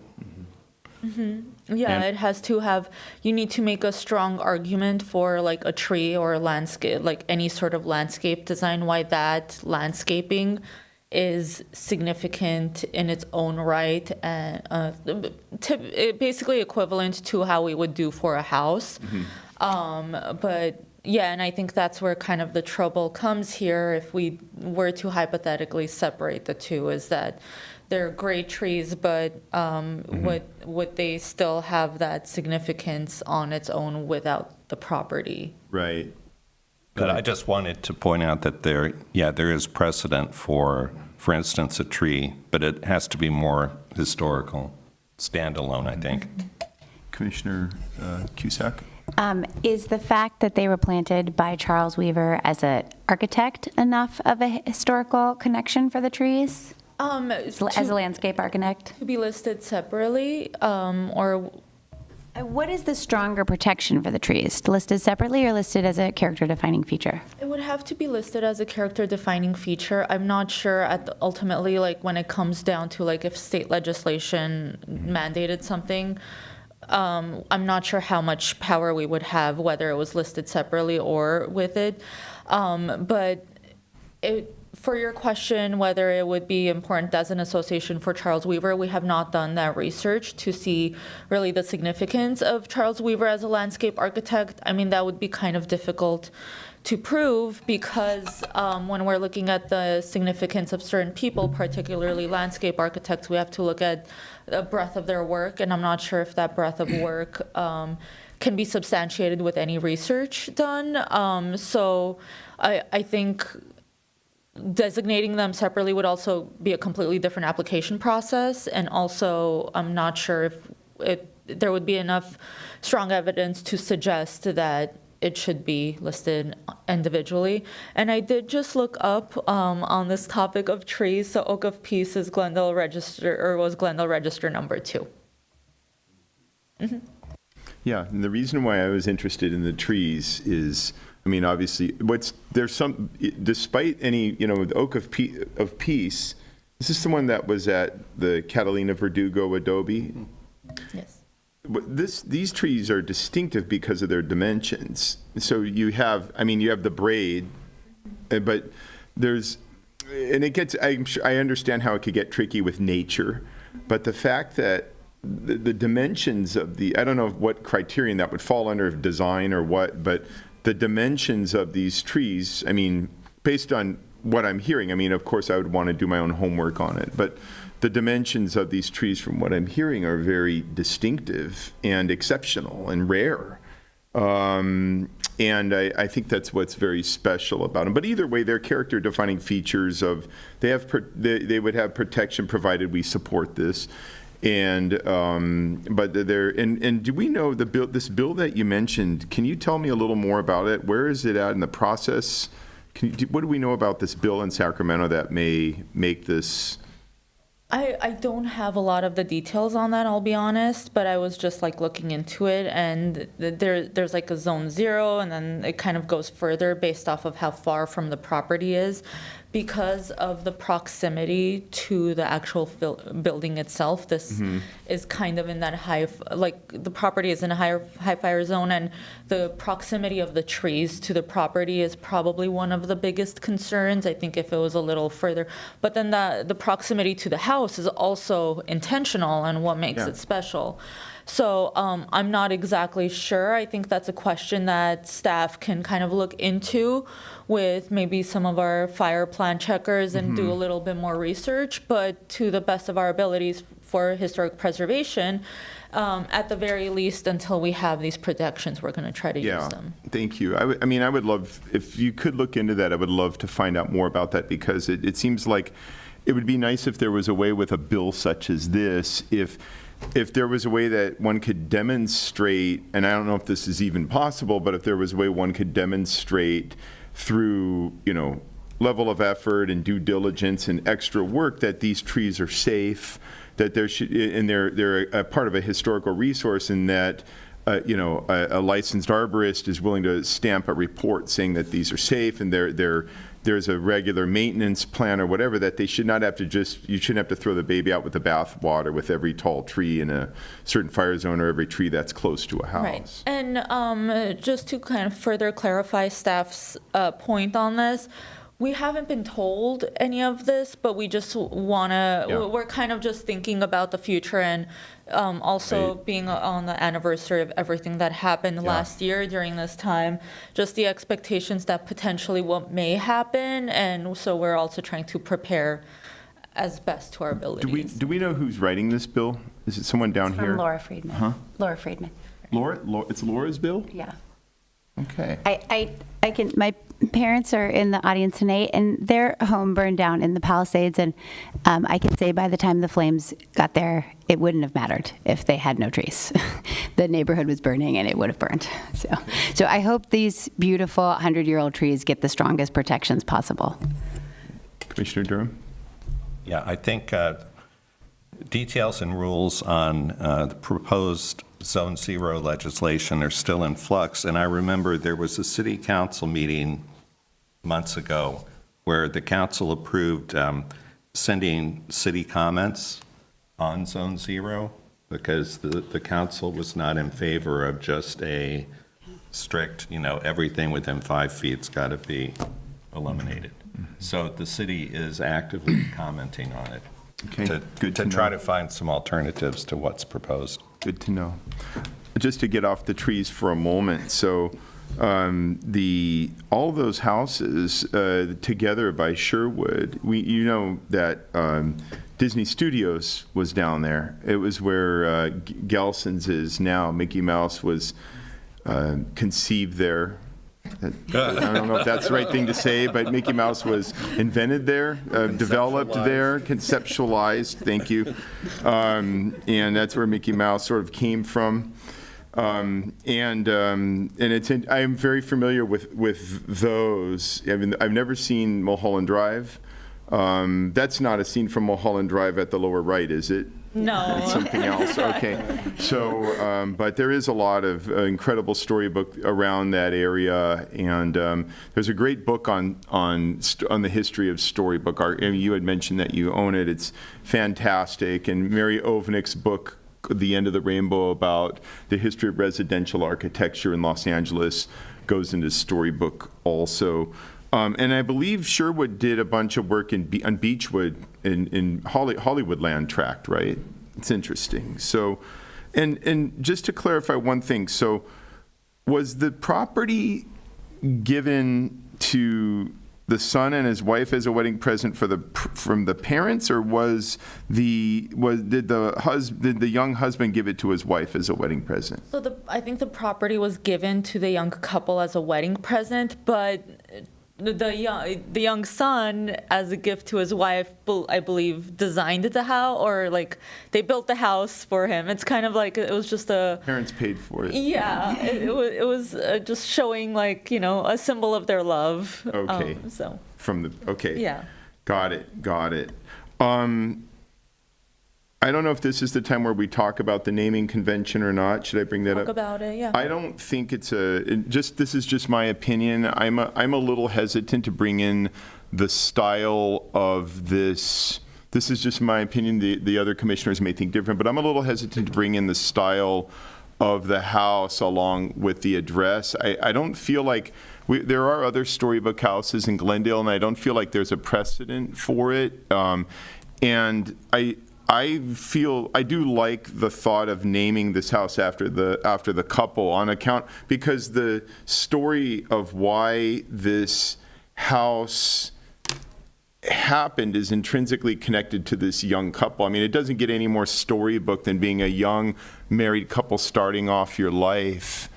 Yeah, And- it has to have, you need to make a strong argument for like a tree or a landscape, like any sort of landscape design, why that landscaping is significant in its own right, and basically equivalent to how we would do for a house. But yeah, and I think that's where kind of the trouble comes here if we were to hypothetically separate the two, is that they're great trees, but would they still have that significance on its own without the property? Right. But I just wanted to point out that there is precedent for instance, a tree, but it has to be more historical, standalone, I think. Commissioner Cusack? Is the fact that they were planted by Charles Weaver as an architect enough of a historical connection for the trees? As a landscape architect? To be listed separately, or What is the stronger protection for the trees? Listed separately or listed as a character defining feature? it would have to be listed as a character defining feature. I'm not sure ultimately, like when it comes down to like if state legislation mandated something, I'm not sure how much power we would have, whether it was listed separately or with it. But for your question, whether it would be important as an association for Charles Weaver, we have not done that research to see really the significance of Charles Weaver as a landscape architect. I mean, that would be kind of difficult to prove because when we're looking at the significance of certain people, particularly landscape architects, we have to look at the breadth of their work, and I'm not sure if that breadth of work can be substantiated with any research done. So I think designating them separately would also be a completely different application process, and also I'm not sure if there would be enough strong evidence to suggest that it should be listed individually. And I did just look up on this topic of trees. So Oak of Peace is Glendale Register, or was Glendale Register number 2. Yeah, and the reason why I was interested in the trees is, I mean, obviously, despite any, the Oak of Peace, is this the one that was at the Catalina Verdugo Adobe? Yes. These trees are distinctive because of their dimensions. So you have the braid, but I understand how it could get tricky with nature, but the fact that the dimensions of I don't know what criterion that would fall under, design or what, but the dimensions of these trees, I mean, based on what I'm hearing, I mean, of course, I would want to do my own homework on it, but the dimensions of these trees, from what I'm hearing, are very distinctive and exceptional and rare. And I think that's what's very special about them. But either way, they're character-defining features of, they would have protection provided we support this. And, but and do we know this bill that you mentioned, can you tell me a little more about it? Where is it at in the process? What do we know about this bill in Sacramento that may make this? I don't have a lot of the details on that, I'll be honest, but I was just like looking into it, and there's like a zone 0, and then it kind of goes further based off of how far from the property is. Because of the proximity to the actual building itself, this is kind of in that the property is in a high fire zone, and the proximity of the trees to the property is probably one of the biggest concerns. I think if it was a little further, but then the proximity to the house is also intentional and what makes it special. So I'm not exactly sure. I think that's a question that staff can kind of look into with maybe some of our fire plan checkers and do a little bit more research. But to the best of our abilities for historic preservation, at the very least, until we have these protections, we're going to try to use them. Thank you. I mean, I would love, if you could look into that, I would love to find out more about that, because it seems like it would be nice if there was a way with a bill such as this, if there was a way that one could demonstrate, and I don't know if this is even possible, but if there was a way one could demonstrate through, level of effort and due diligence and extra work that these trees are safe, that they're a part of a historical resource, and that a licensed arborist is willing to stamp a report saying that these are safe, and there's a regular maintenance plan or whatever, that they should not have to you shouldn't have to throw the baby out with the bathwater with every tall tree in a certain fire zone, or every tree that's close to a house. Right. And just to kind of further clarify staff's point on this, we haven't been told any of this, but we just want to, we're kind of just thinking about the future, and also being on the anniversary of everything that happened last year during this time, just the expectations that potentially what may happen, and so we're also trying to prepare as best to our abilities. Do we know who's writing this bill? Is it someone down here? From Laura Friedman. Huh? Laura Friedman. Laura? It's Laura's bill? Yeah. Okay. I can, my parents are in the audience tonight, and their home burned down in the Palisades, and I can say by the time the flames got there, it wouldn't have mattered if they had no trees. The neighborhood was burning, and it would have burned. So I hope these beautiful 100-year-old trees get the strongest protections possible. Commissioner Durham? Yeah, I think details and rules on the proposed Zone 0 legislation are still in flux. And I remember there was a city council meeting months ago where the council approved sending city comments on Zone 0, because the council was not in favor of just a strict, everything within 5 feet's got to be eliminated. So the city is actively commenting on it. Okay, good to try know. to find some alternatives to what's proposed. Good to know. Just to get off the trees for a moment, so all those houses together by Sherwood, that Disney Studios was down there. It was where Gelson's is now. Mickey Mouse was conceived there. I don't know if that's the right thing to say, but Mickey Mouse was invented there, developed there, conceptualized, thank you. And that's where Mickey Mouse sort of came from. And I am very familiar with those. I mean, I've never seen Mulholland Drive. That's not a scene from Mulholland Drive at the lower right, is it? No. It's something else. Okay. So, but there is a lot of incredible storybook around that area, and there's a great book on the history of storybook art. And you had mentioned that you own it. It's fantastic. And Mary Ovnick's book, The End of the Rainbow, about the history of residential architecture in Los Angeles, goes into storybook also. And I believe Sherwood did a bunch of work on Beechwood in Hollywoodland tract, right? It's interesting. So, and just to clarify one thing, so was the property given to the son and his wife as a wedding present from the parents, or did the young husband give it to his wife as a wedding present? So I think the property was given to the young couple as a wedding present, but the young son, as a gift to his wife, I believe, designed the house, or like they built the house for him. It's kind of like it was just a. Parents paid for it. Yeah, it was just showing, like, a symbol of their love. Okay. Okay. Yeah. Got it. I don't know if this is the time where we talk about the naming convention or not. Should I bring that up? Talk about it, yeah. I don't think it's this is just my opinion. I'm a little hesitant to bring in the style of this. This is just my opinion. The other commissioners may think different, but I'm a little hesitant to bring in the style of the house along with the address. I don't feel like there are other storybook houses in Glendale, and I don't feel like there's a precedent for it. And I do like the thought of naming this house after the couple on account, because the story of why this house happened is intrinsically connected to this young couple. I mean, it doesn't get any more storybook than being a young married couple starting off your life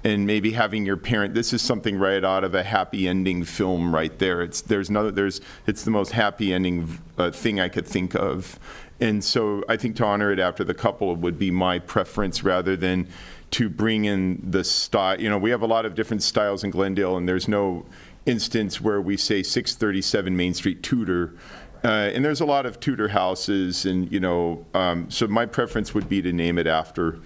and maybe having your parent. This is something right out of a happy ending film right there. It's the most happy ending thing I could think of. And so I think to honor it after the couple would be my preference, rather than to bring in the style. We have a lot of different styles in Glendale, and there's no instance where we say 637 Main Street Tudor. And there's a lot of Tudor houses, and, so my preference would be to name it after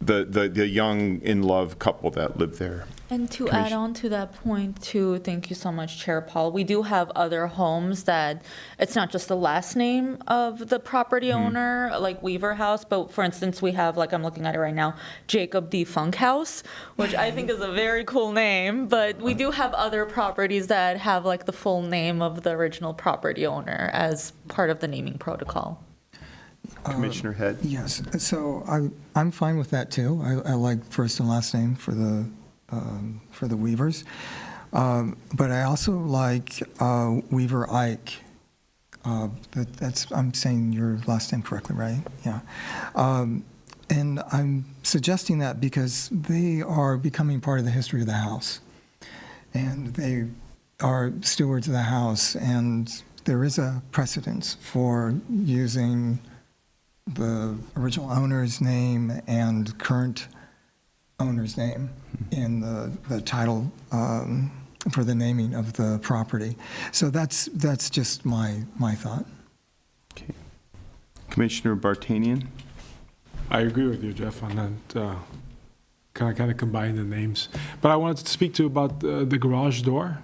the young in love couple that lived there. And to add on to that point too, thank you so much, Chair Paul. We do have other homes that it's not just the last name of the property owner, like Weaver House, but for instance, we have, like, I'm looking at it right now, Jacob D. Funk House, which I think is a very cool name, but we do have other properties that have, like, the full name of the original property owner as part of the naming protocol. Commissioner Head? Yes, so I'm fine with that too. I like first and last name for the Weavers. But I also like Weaver Ike. I'm saying your last name correctly, right? Yeah. And I'm suggesting that because they are becoming part of the history of the house. And they are stewards of the house. And there is a precedence for using the original owner's name and current owner's name in the title for the naming of the property. So that's just my thought. Okay. Commissioner Bartanian? I agree with you, Jeff, on that. Kind of combine the names. But I wanted to speak to you about the garage door.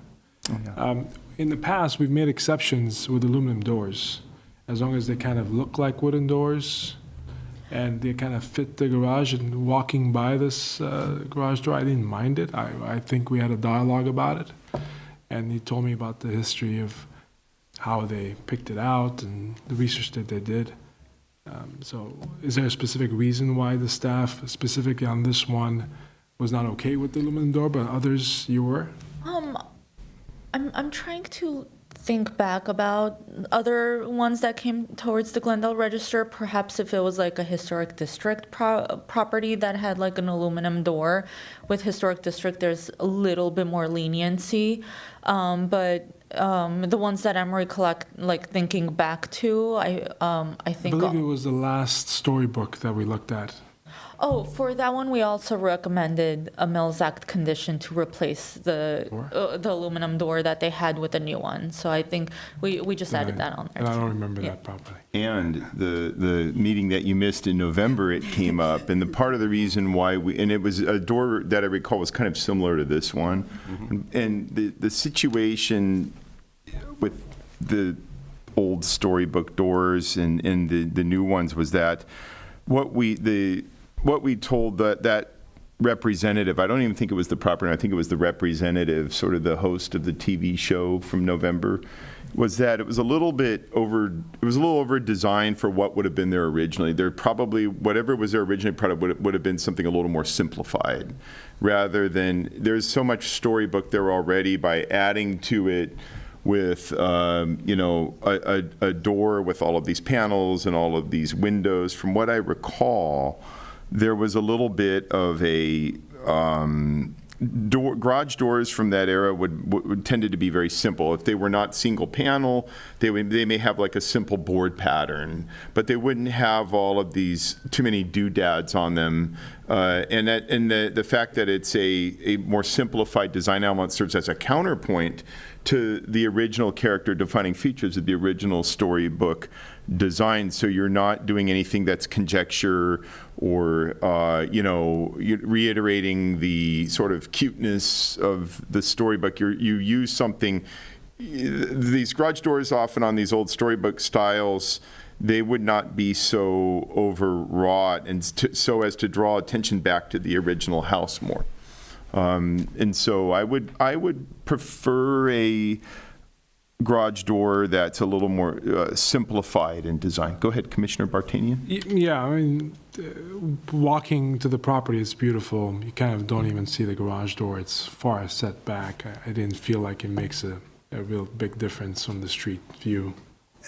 Oh, yeah. In the past, we've made exceptions with aluminum doors, as long as they kind of look like wooden doors and they kind of fit the garage. And walking by this garage door, I didn't mind it. I think we had a dialogue about it. And he told me about the history of how they picked it out and the research that they did. So is there a specific reason why the staff, specifically on this one, was not okay with the aluminum door, but others you were? I'm trying to think back about other ones that came towards the Glendale Register. Perhaps if it was like a historic district property that had like an aluminum door. With historic district, there's a little bit more leniency. But the ones that I'm thinking back to, I think. I believe it was the last storybook that we looked at. Oh, for that one, we also recommended a Mills Act condition to replace the aluminum door that they had with a new one. So I think we just added that on there. And I don't remember that properly. And the meeting that you missed in November, it came up, and the part of the reason why and it was a door that I recall was kind of similar to this one. Mm-hmm. And the situation with the old storybook doors and the new ones was that what we told that representative, I don't even think it was the property, I think it was the representative, sort of the host of the TV show from November, was that it was a little over designed for what would have been there originally. There probably, whatever was there originally, probably would have been something a little more simplified, rather than, there's so much storybook there already. By adding to it with, you know, a door with all of these panels and all of these windows, from what I recall, there was a little bit of a garage doors from that era would tended to be very simple. If they were not single panel, they may have like a simple board pattern, but they wouldn't have all of these too many doodads on them. And the fact that it's a more simplified design element serves as a counterpoint to the original character defining features of the original storybook design. So you're not doing anything that's conjecture or, you know, reiterating the sort of cuteness of the storybook. You use something, these garage doors often on these old storybook styles, they would not be so overwrought and so as to draw attention back to the original house more. And so I would prefer a garage door that's a little more simplified in design. Go ahead, Commissioner Bartanian. Yeah, I mean, walking to the property is beautiful. You kind of don't even see the garage door. It's far set back. I didn't feel like it makes a real big difference on the street view.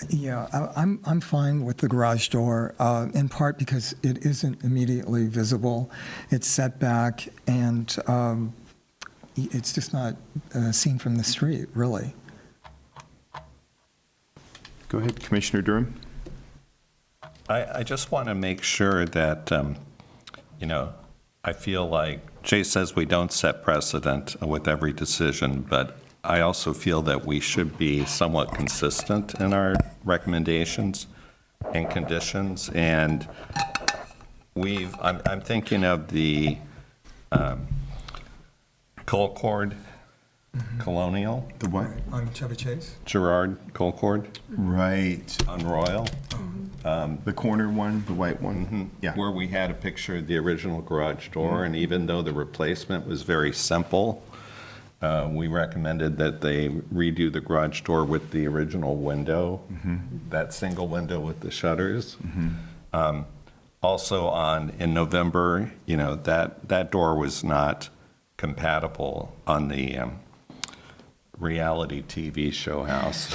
Yeah, I'm fine with the garage door, in part because it isn't immediately visible. It's set back, and it's just not seen from the street, really. Go ahead, Commissioner Durham. I just want to make sure that, you know, I feel like Jay says we don't set precedent with every decision, but I also feel that we should be somewhat consistent in our recommendations and conditions. And I'm thinking of the Colcord Colonial, The what? On Chevy Chase? Gerard Colcord Right. on Royal. The corner one, the white one. Yeah. Where we had a picture of the original garage door, and even though the replacement was very simple, we recommended that they redo the garage door with the original window, that single window with the shutters. Also in November, you know, that door was not compatible on the reality TV show house.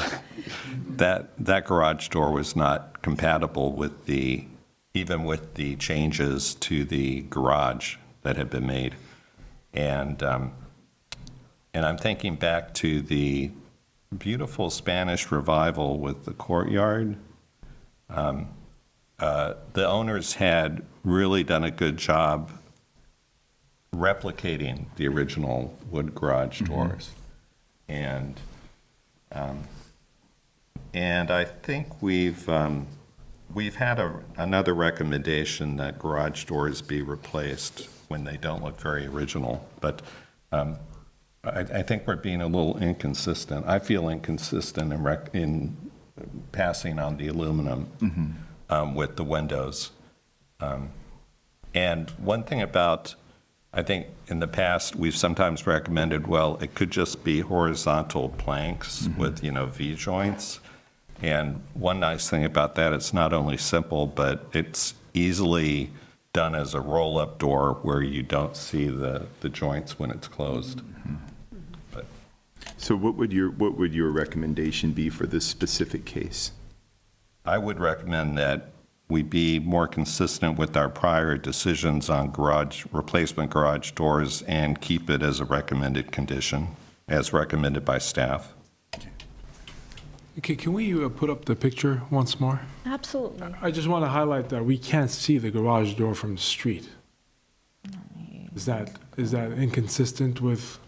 That garage door was not compatible with even with the changes to the garage that had been made. And I'm thinking back to the beautiful Spanish revival with the courtyard. The owners had really done a good job replicating the original wood garage doors. And I think we've had another recommendation that garage doors be replaced when they don't look very original. But I think we're being a little inconsistent. I feel inconsistent in passing on the aluminum with the windows. And one thing about, I think in the past, we've sometimes recommended, well, it could just be horizontal planks with, you know, V-joints. And one nice thing about that, it's not only simple, but it's easily done as a roll-up door where you don't see the joints when it's closed. But So what would your recommendation be for this specific case? I would recommend that we be more consistent with our prior decisions on replacement garage doors and keep it as a recommended condition, as recommended by staff. Okay, can we put up the picture once more? Absolutely. I just want to highlight that we can't see the garage door from the street. Is that inconsistent with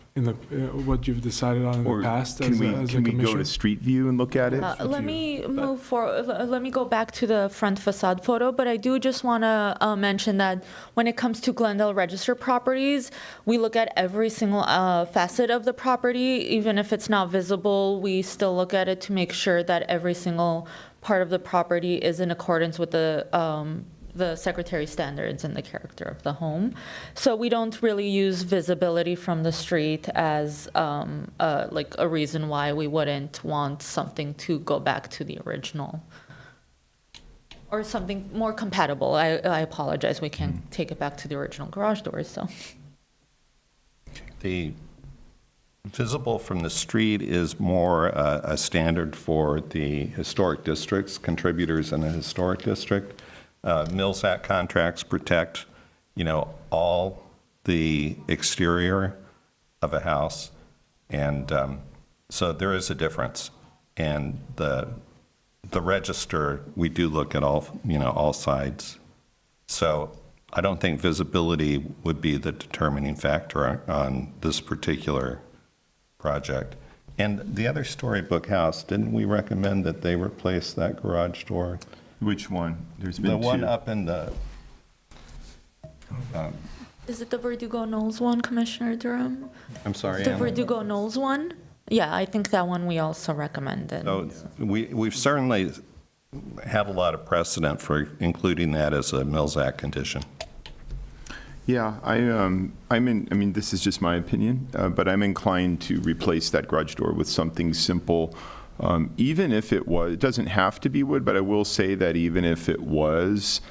what you've decided on in the past can as we a go commission? to Street View and look at it? Let me move forward. Let me go back to the front facade photo, but I do just want to mention that when it comes to Glendale Register properties, we look at every single facet of the property. Even if it's not visible, we still look at it to make sure that every single part of the property is in accordance with the the Secretary standards and the character of the home. So we don't really use visibility from the street as like a reason why we wouldn't want something to go back to the original. Or something more compatible. I apologize, we can't take it back to the original garage doors, so. The visible from the street is more a standard for the historic districts, contributors in a historic district. Mills Act contracts protect, all the exterior of a house, and so there is a difference. And the register, we do look at all sides. So I don't think visibility would be the determining factor on this particular project. And the other Storybook house, didn't we recommend that they replace that garage door? Which one? There's been The two. one up in the, Is it the Verdugo Knolls one, Commissioner Durham? I'm sorry, The Anna. Verdugo Knolls one? Yeah, I think that one we also recommended. So we've certainly had a lot of precedent for including that as a Mills Act condition. Yeah, this is just my opinion, but I'm inclined to replace that garage door with something simple. Even if it doesn't have to be wood, but I will say that even if it was,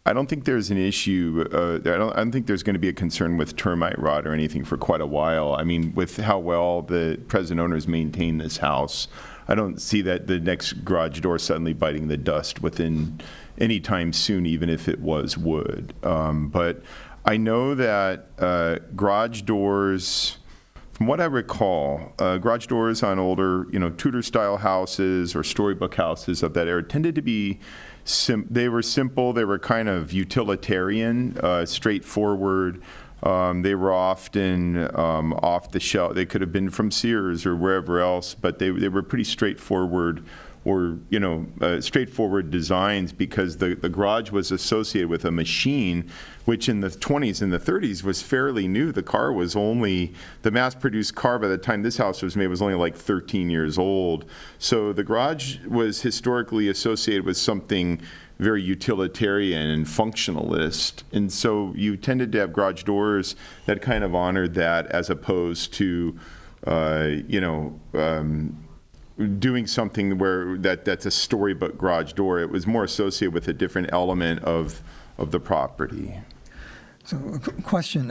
I don't think there's an issue, I don't think there's going to be a concern with termite rot or anything for quite a while. I mean, with how well the present owners maintain this house, I don't see that the next garage door suddenly biting the dust within any time soon, even if it was wood. But I know that garage doors, from what I recall, garage doors on older, Tudor-style houses or storybook houses of that era tended to be, they were simple, they were kind of utilitarian, straightforward. They were often off the shelf. They could have been from Sears or wherever else, but they were pretty straightforward, or straightforward designs, because the garage was associated with a machine which in the 20s and the 30s was fairly new. The car was only, the mass-produced car by the time this house was made was only like 13 years old. So the garage was historically associated with something very utilitarian and functionalist. And so you tended to have garage doors that kind of honored that, as opposed to, doing something where that's a storybook garage door. It was more associated with a different element of the property. So a question,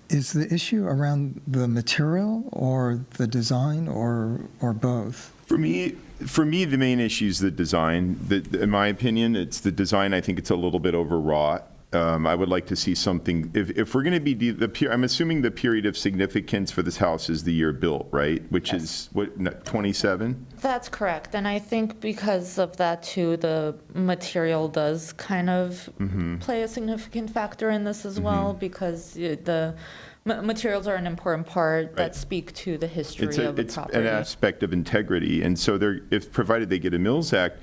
is the issue around the material or the design or both? For me, the main issue is the design. In my opinion, it's the design. I think it's a little bit overwrought. I would like to see something, if we're going to be, I'm assuming the period of significance for this house is the year built, right? Which is, what, 27? That's correct, and I think because of that too, the material does kind of play a significant factor in this as well, because the materials are an important part that speak to the history of the property. It's an aspect of integrity, and so if provided they get a Mills Act,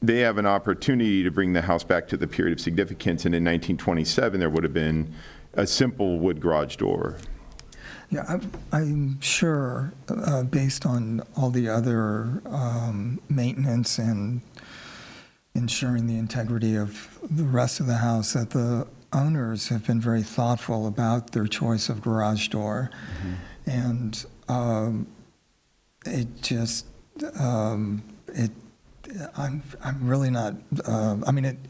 they have an opportunity to bring the house back to the period of significance, and in 1927, there would have been a simple wood garage door. Yeah, I'm sure, based on all the other maintenance and ensuring the integrity of the rest of the house, that the owners have been very thoughtful about their choice of garage door. And it just, I'm really not,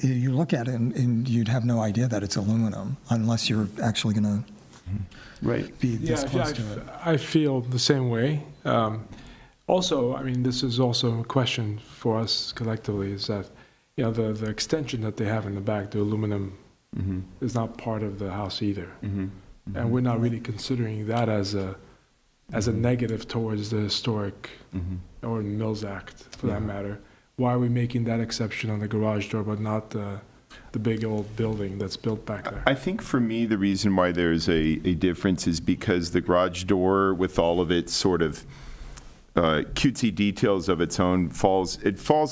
you look at it and you'd have no idea that it's aluminum unless you're actually going to be this close to it. I feel the same way. Also, this is also a question for us collectively, is that, the extension that they have in the back, the aluminum, is not part of the house either. And we're not really considering that as a negative towards the historic or Mills Act, for that matter. Why are we making that exception on the garage door, but not the big old building that's built back there? I think for me, the reason why there's a difference is because the garage door, with all of its sort of cutesy details of its own falls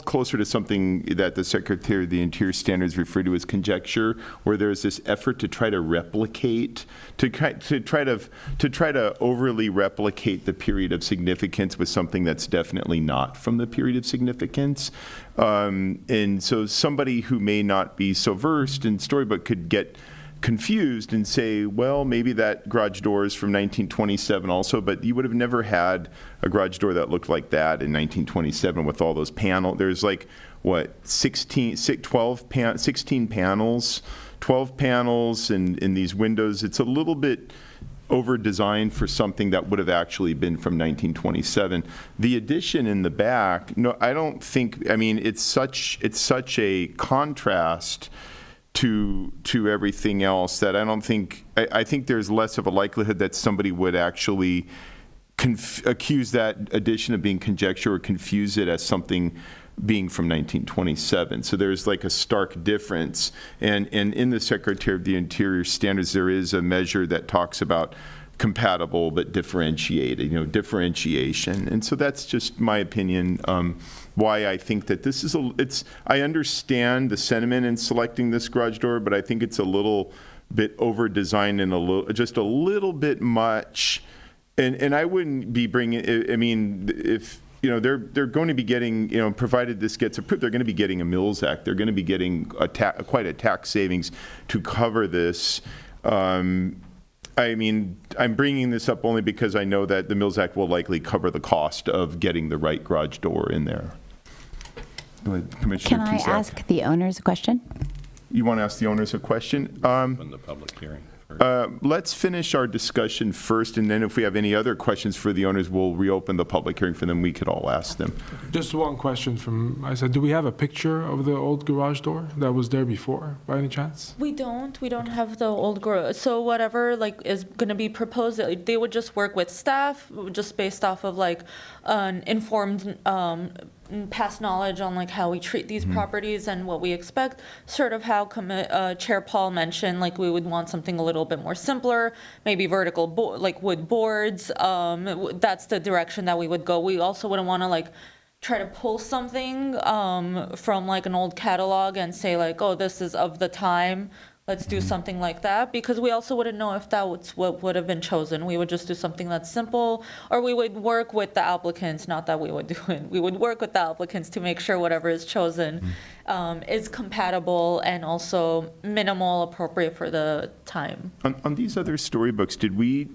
closer to something that the Secretary of the Interior standards refer to as conjecture, where there's this effort to try to replicate, to try to overly replicate the period of significance with something that's definitely not from the period of significance. And so somebody who may not be so versed in storybook could get confused and say, well, maybe that garage door is from 1927 also, but you would have never had a garage door that looked like that in 1927 with all those panels. There's like, what, 16 panels, 12 panels in these windows. It's a little bit over-designed for something that would have actually been from 1927. The addition in the back, no, I don't think, I mean, it's such a contrast to everything else that I don't think, I think there's less of a likelihood that somebody would actually accuse that addition of being conjecture or confuse it as something being from 1927. So there's like a stark difference. And in the Secretary of the Interior standards, there is a measure that talks about compatible but differentiated, differentiation. And so that's just my opinion, why I think that this is I understand the sentiment in selecting this garage door, but I think it's a little bit over-designed and just a little bit much. And I wouldn't be bringing, I mean, if, they're going to be getting, provided this gets approved, they're going to be getting a Mills Act. They're going to be getting quite a tax savings to cover this. I mean, I'm bringing this up only because I know that the Mills Act will likely cover the cost of getting the right garage door in there. Go ahead, Commissioner Can I Cusack. ask the owners a question? You want to ask the owners a question? Open the public hearing. Let's finish our discussion first, and then if we have any other questions for the owners, we'll reopen the public hearing for them. We could all ask them. Just one question from, I said, do we have a picture of the old garage door that was there before, by any chance? We don't have the old garage. So whatever is going to be proposed, they would just work with staff, just based off of an informed past knowledge on how we treat these properties and what we expect. Sort of how Chair Paul mentioned, we would want something a little bit more simpler, maybe vertical wood boards. That's the direction that we would go. We also wouldn't want to try to pull something from an old catalog and say oh, this is of the time. Let's do something like that, because we also wouldn't know if that was what would have been chosen. We would just do something that's simple, or we would work with the applicants, not that we would do it. We would work with the applicants to make sure whatever is chosen is compatible and also minimal, appropriate for the time. On these other storybooks, did we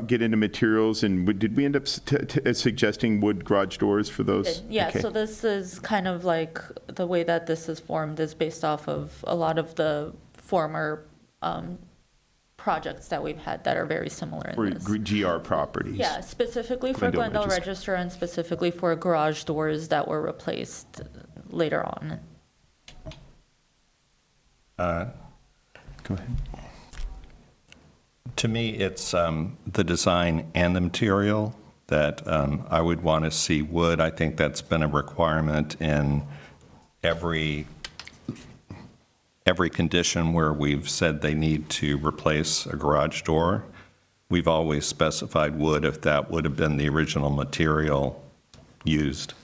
get into materials, and did we end up suggesting wood garage doors for those? Yeah, Okay. so this is kind of the way that this is formed is based off of a lot of the former projects that we've had that are very similar For in this. GR properties? Yeah, specifically for Glendale Glendale Register and specifically for garage doors that were replaced later on. Go ahead. To me, it's the design and the material that I would want to see wood. I think that's been a requirement in every condition where we've said they need to replace a garage door. We've always specified wood if that would have been the original material used.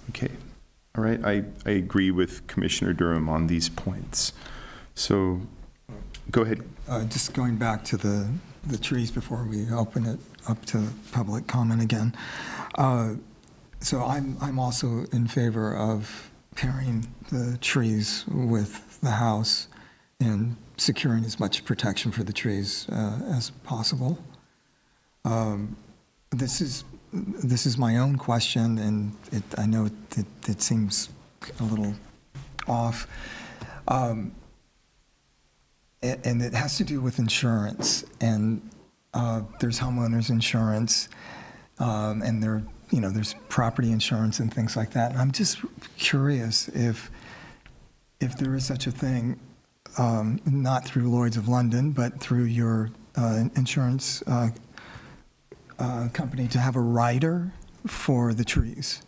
Okay. All right. I agree with Commissioner Durham on these points. So go ahead. Just going back to the trees before we open it up to public comment again. So I'm also in favor of pairing the trees with the house and securing as much protection for the trees as possible. This is my own question, and I know it seems a little off. And it has to do with insurance, and there's homeowners insurance, and there's property insurance and things like that. And I'm just curious if there is such a thing, not through Lloyd's of London, but through your insurance company, to have a rider for the trees.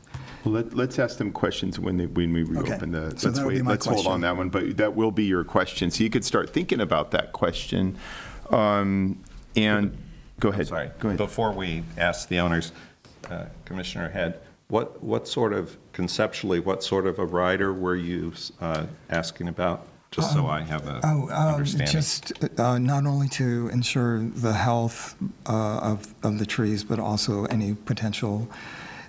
Well, let's ask them questions when we reopen the. So that would be my Let's hold on question. that one, but that will be your question. So you could start thinking about that question, and Go ahead. Sorry. Go ahead. Before we ask the owners, Commissioner Head, what sort of, conceptually, what sort of a rider were you asking about? Just so I have a understanding. Just not only to ensure the health of the trees, but also any potential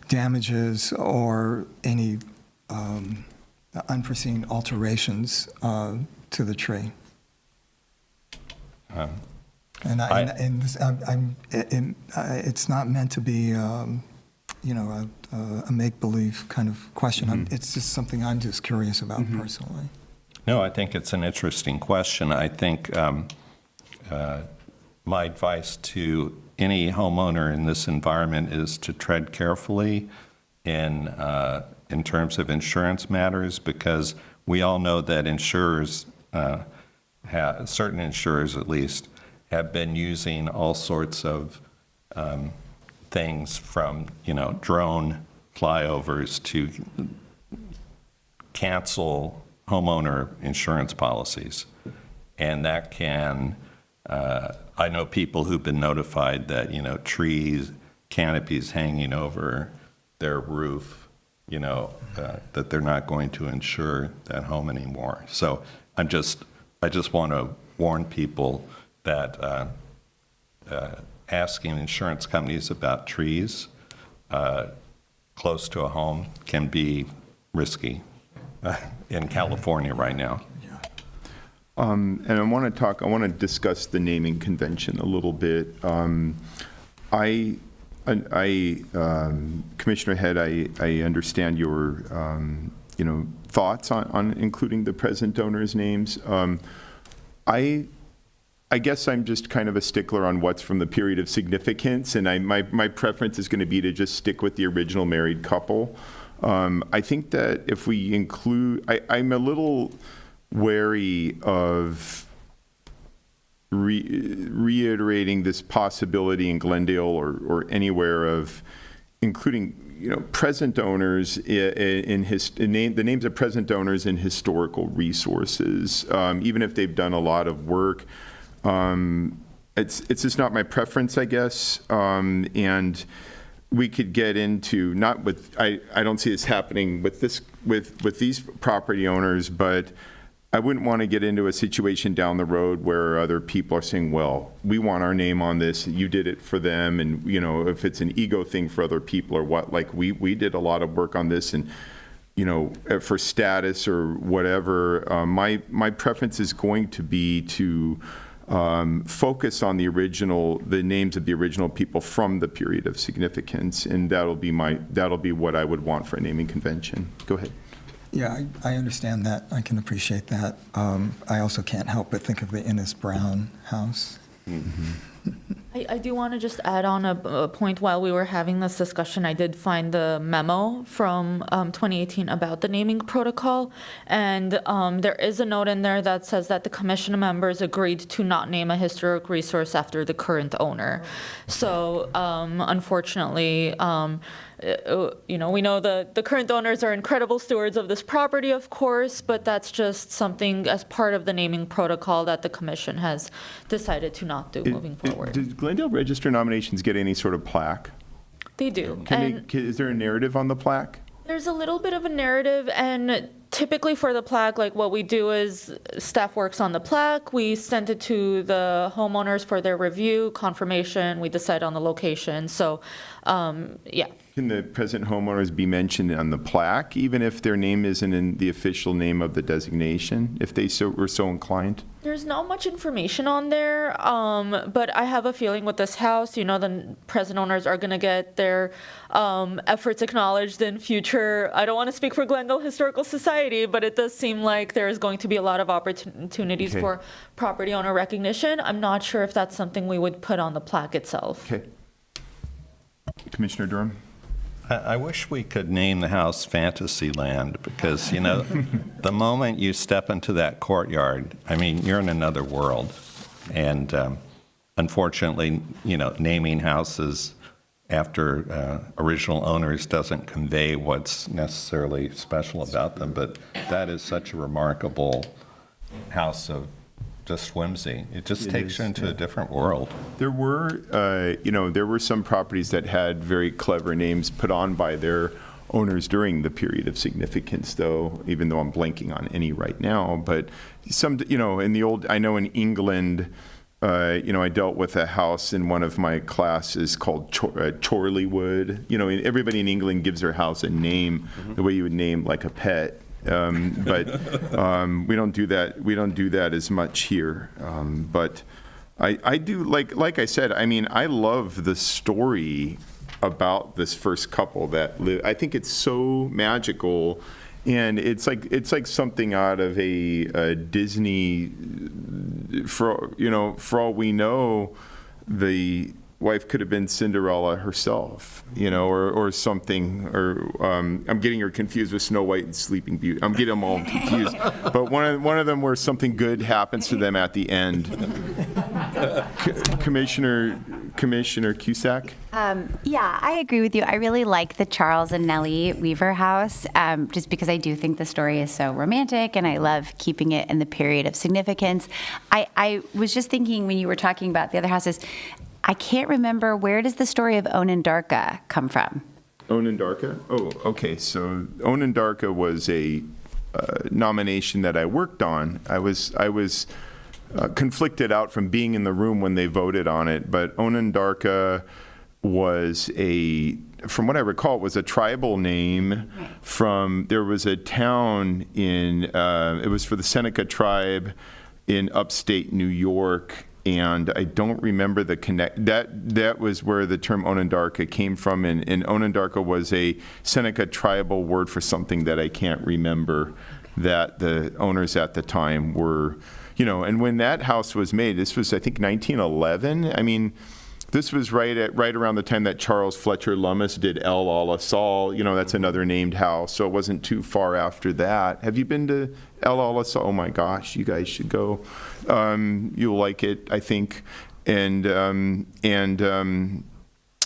damages or any unforeseen alterations to the tree. It's not meant to be, a make-believe kind of question. It's just something I'm just curious about personally. No, I think it's an interesting question. I think my advice to any homeowner in this environment is to tread carefully in terms of insurance matters, because we all know that insurers, certain insurers at least, have been using all sorts of things from, drone flyovers to cancel homeowner insurance policies. And that can, I know people who've been notified that, trees, canopies hanging over their roof, that they're not going to insure that home anymore. So I just want to warn people that asking insurance companies about trees close to a home can be risky in California right now. And I want to discuss the naming convention a little bit. Commissioner Head, I understand your, thoughts on including the present donors' names. I guess I'm just kind of a stickler on what's from the period of significance, and my preference is going to be to just stick with the original married couple. I think that if we include, I'm a little wary of reiterating this possibility in Glendale or anywhere of including, present owners in the names of present owners in historical resources, even if they've done a lot of work. It's just not my preference, I guess. And we could get into, not with, I don't see this happening with these property owners, but I wouldn't want to get into a situation down the road where other people are saying, well, we want our name on this, you did it for them, and if it's an ego thing for other people or what, like we did a lot of work on this, and for status or whatever. My preference is going to be to focus on the names of the original people from the period of significance, and that'll be what I would want for a naming convention. Go ahead. Yeah, I understand that. I can appreciate that. I also can't help but think of the Innes Brown house. I do want to just add on a point. While we were having this discussion, I did find the memo from 2018 about the naming protocol, and there is a note in there that says that the commission members agreed to not name a historic resource after the current owner. So unfortunately, we know the current owners are incredible stewards of this property, of course, but that's just something as part of the naming protocol that the commission has decided to not do moving forward. Does Glendale Register nominations get any sort of plaque? They do. Is there a narrative on the plaque? There's a little bit of a narrative, and typically for the plaque, like what we do is staff works on the plaque, we send it to the homeowners for their review, confirmation, we decide on the location. So, yeah. Can the present homeowners be mentioned on the plaque, even if their name isn't in the official name of the designation, if they were so inclined? There's not much information on there, but I have a feeling with this house, the present owners are going to get their efforts acknowledged in future. I don't want to speak for Glendale Historical Society, but it does seem like there is going to be a lot of opportunities for property owner recognition. I'm not sure if that's something we would put on the plaque itself. Okay. Commissioner Durham? I wish we could name the house Fantasyland, because, the moment you step into that courtyard, you're in another world. And unfortunately, naming houses after original owners doesn't convey what's necessarily special about them. But that is such a remarkable house of just whimsy. It just takes is, you into a different world. There were, there were some properties that had very clever names put on by their owners during the period of significance, though, even though I'm blanking on any right now. But some, in the old, I know in England, I dealt with a house in one of my classes called Chorleywood. Everybody in England gives their house a name, the way you would name like a pet. But we don't do that. We don't do that as much here. But I do, like I said, I love the story about this first couple that live. I think it's so magical, and it's like something out of a Disney. For all we know, the wife could have been Cinderella herself, or something, or I'm getting her confused with Snow White and Sleeping Beauty. I'm getting them all confused. But one of them where something good happens to them at the end. Commissioner Cusack? Yeah, I agree with you. I really like the Charles and Nellie Weaver house, just because I do think the story is so romantic, and I love keeping it in the period of significance. I was just thinking when you were talking about the other houses, I can't remember, where does the story of Onondarka come from? Onondarka? Oh, okay. So Onondarka was a nomination that I worked on. I was conflicted out from being in the room when they voted on it, but Onondarka was from what I recall, it was a tribal name there was a town it was for the Seneca tribe in upstate New York, and I don't remember that was where the term Onondarka came from, and Onondarka was a Seneca tribal word for something that I can't remember, that the owners at the time were, and when that house was made, this was, I think, 1911. This was right around the time that Charles Fletcher Lummis did El Ala Sol. That's another named house, so it wasn't too far after that. Have you been to El Ala Sol? Oh my gosh, you guys should go. You'll like it, I think.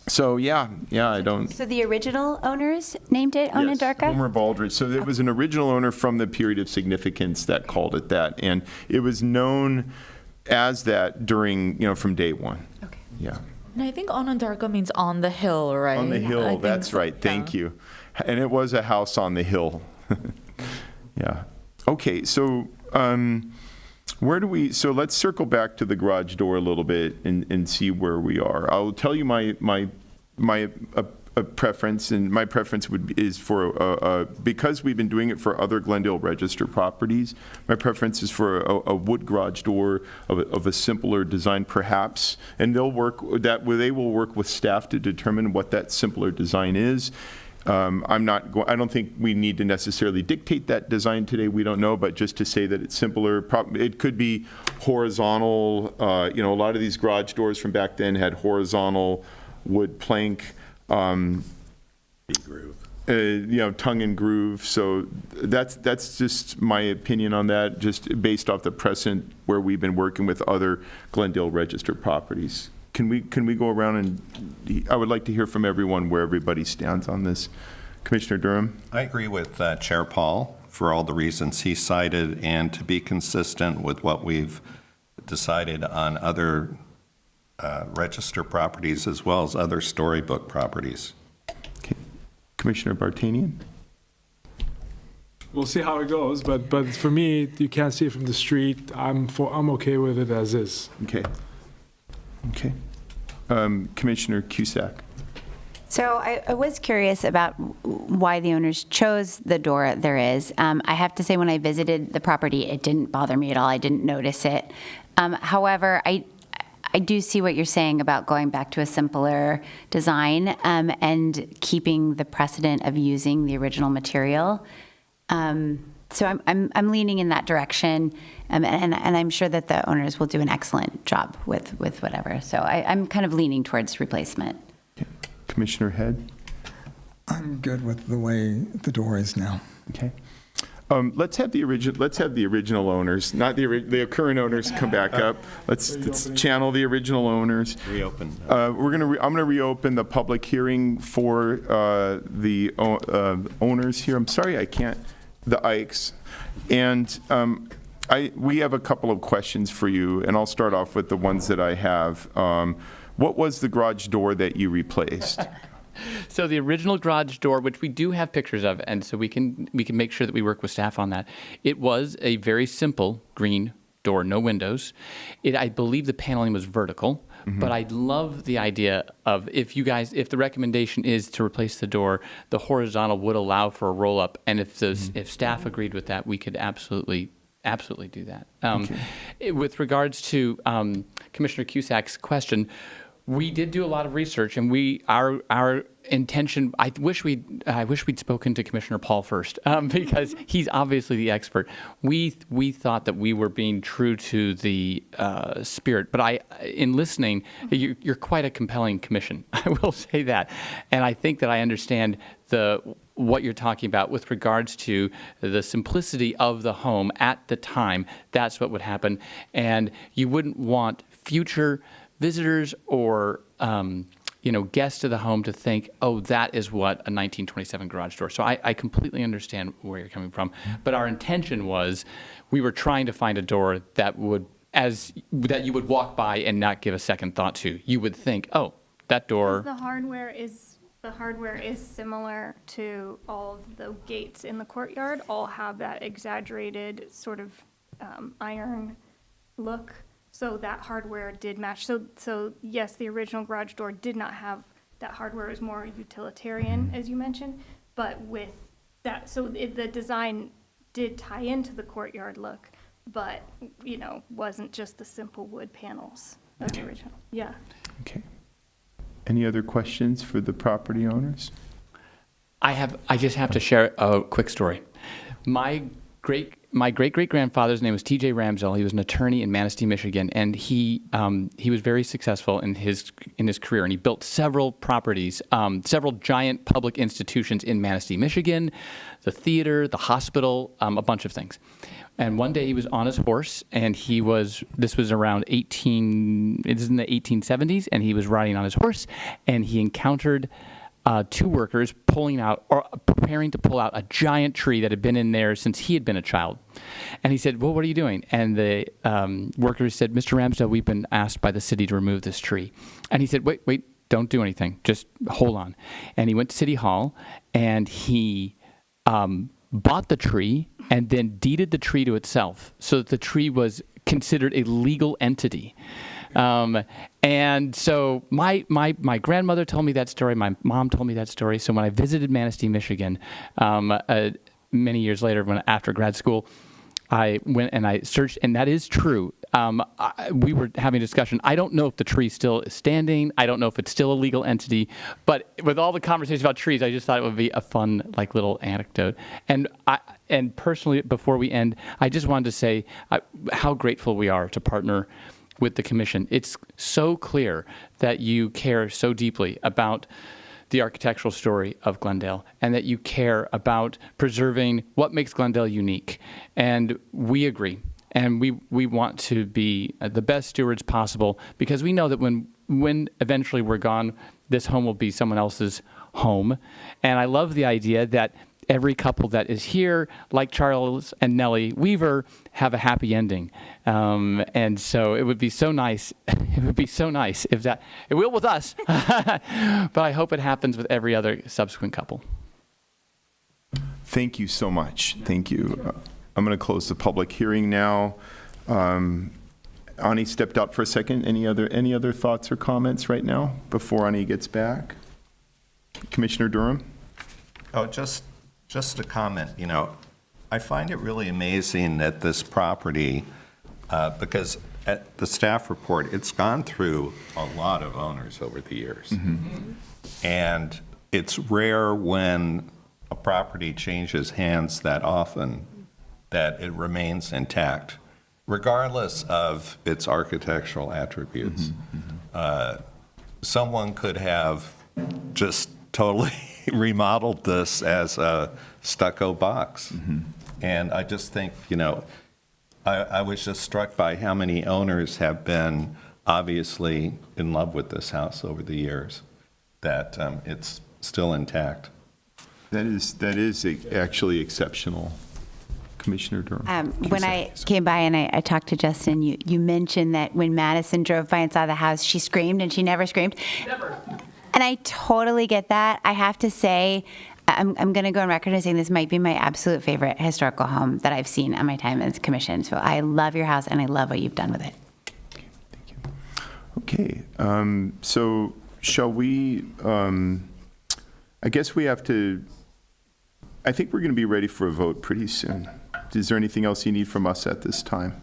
So yeah, I don't. So the original owners named it Onondarka? Yes, Homer Baldridge. So it was an original owner from the period of significance that called it that, and it was known as that during, from day one. Okay. Yeah. And I think Onondarka means on the hill, right? On the hill, I think that's so, right. Thank you. And it was a house on the hill. Yeah. Okay, so so let's circle back to the garage door a little bit and see where we are. I'll tell you my preference, and my preference is for, because we've been doing it for other Glendale Register properties, my preference is for a wood garage door of a simpler design, perhaps, and they will work with staff to determine what that simpler design is. I don't think we need to necessarily dictate that design today. We don't know, but just to say that it's simpler. It could be horizontal. A lot of these garage doors from back then had horizontal wood plank. Groove. Tongue and groove. So that's just my opinion on that, just based off the precedent where we've been working with other Glendale Register properties. Can we go around, and I would like to hear from everyone where everybody stands on this. Commissioner Durham? I agree with Chair Paul for all the reasons he cited, and to be consistent with what we've decided on other register properties as well as other storybook properties. Okay. Commissioner Bartanian? We'll see how it goes, but for me, you can't see it from the street. I'm okay with it as is. Okay. Commissioner Cusack? So I was curious about why the owners chose the door there is. I have to say, when I visited the property, it didn't bother me at all. I didn't notice it. However, I do see what you're saying about going back to a simpler design and keeping the precedent of using the original material. So I'm leaning in that direction, and I'm sure that the owners will do an excellent job with whatever. So I'm kind of leaning towards replacement. Okay. Commissioner Head? I'm good with the way the door is now. Okay. Let's have the original owners, not the current owners, come back up. Let's channel the original owners. Reopen. I'm gonna reopen the public hearing for the owners here. I'm sorry, I can't. The Ikes, and We have a couple of questions for you, and I'll start off with the ones that I have. What was the garage door that you replaced? So the original garage door, which we do have pictures of, and so we can make sure that we work with staff on that. It was a very simple green door, no windows. I believe the paneling was vertical, but I love the idea of if the recommendation is to replace the door, the horizontal would allow for a roll up, and if staff agreed with that, we could absolutely do that. With regards to Commissioner Cusack's question, we did do a lot of research, and our intention. I wish we'd spoken to Commissioner Paul first, because he's obviously the expert. We thought that we were being true to the spirit, but in listening, you're quite a compelling commission. I will say that, and I think that I understand what you're talking about with regards to the simplicity of the home at the time. That's what would happen, and you wouldn't want future visitors or guests to the home to think, oh, that is what a 1927 garage door. So I completely understand where you're coming from. But our intention was we were trying to find a door that you would walk by and not give a second thought to. You would think, oh, that door. The hardware is similar to all of the gates in the courtyard. All have that exaggerated sort of iron look. So that hardware did match. So yes, the original garage door did not have that hardware. It was more utilitarian, as you mentioned. But with that, the design did tie into the courtyard look, but wasn't just the simple wood panels of the original. Yeah. Okay. Any other questions for the property owners? I just have to share a quick story. My great-great-grandfather's name was T.J. Ramsell. He was an attorney in Manistee, Michigan, and he was very successful in his career, and he built several properties, several giant public institutions in Manistee, Michigan, the theater, the hospital, a bunch of things. And one day he was on his horse, and this was around it is in the 1870s, and he was riding on his horse, and he encountered two workers preparing to pull out a giant tree that had been in there since he had been a child. And he said, well, what are you doing? And the workers said, Mr. Ramsdell, we've been asked by the city to remove this tree. And he said, wait, don't do anything. Just hold on. And he went to City Hall, and he bought the tree and then deeded the tree to itself so that the tree was considered a legal entity. And so my grandmother told me that story. My mom told me that story. So when I visited Manistee, Michigan, many years later, after grad school, I went and I searched, and that is true. We were having a discussion. I don't know if the tree still is standing. I don't know if it's still a legal entity. But with all the conversations about trees, I just thought it would be a fun, little anecdote. And personally, before we end, I just wanted to say how grateful we are to partner with the commission. It's so clear that you care so deeply about the architectural story of Glendale and that you care about preserving what makes Glendale unique. And we agree. And we want to be the best stewards possible because we know that when eventually we're gone, this home will be someone else's home. And I love the idea that every couple that is here, like Charles and Nellie Weaver, have a happy ending. And so it would be so nice. It would be so nice if that, it will with us, but I hope it happens with every other subsequent couple. Thank you so much. Thank you. I'm going to close the public hearing now. Ani stepped out for a second. Any other thoughts or comments right now before Ani gets back? Commissioner Durham? Oh, just a comment. I find it really amazing that this property, because at the staff report, it's gone through a lot of owners over the years. Mm-hmm. And it's rare when a property changes hands that often that it remains intact, regardless of its architectural attributes. Mm-hmm. Someone could have just totally remodeled this as a stucco box. Mm-hmm. And I just think, I was just struck by how many owners have been obviously in love with this house over the years, that it's still intact. That is actually exceptional, Commissioner Durham. When I came by and I talked to Justin, you mentioned that when Madison drove by and saw the house, she screamed, and she never screamed. Never. And I totally get that. I have to say, I'm going to go on record as saying this might be my absolute favorite historical home that I've seen on my time as commission. So I love your house, and I love what you've done with it. Okay, so shall we, I guess we have to, I think we're going to be ready for a vote pretty soon. Is there anything else you need from us at this time?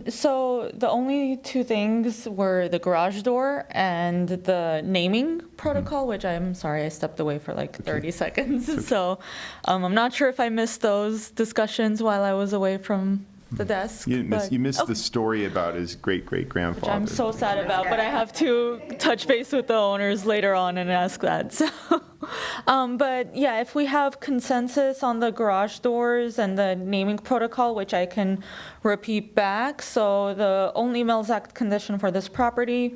So the only two things were the garage door and the naming protocol, which I'm sorry, I stepped away for like 30 seconds. So I'm not sure if I missed those discussions while I was away from the desk. You missed Okay. the story about his great-great-grandfather. Which I'm so sad about, but I have to touch base with the owners later on and ask that. So, but yeah, if we have consensus on the garage doors and the naming protocol, which I can repeat back. So the only Mills Act condition for this property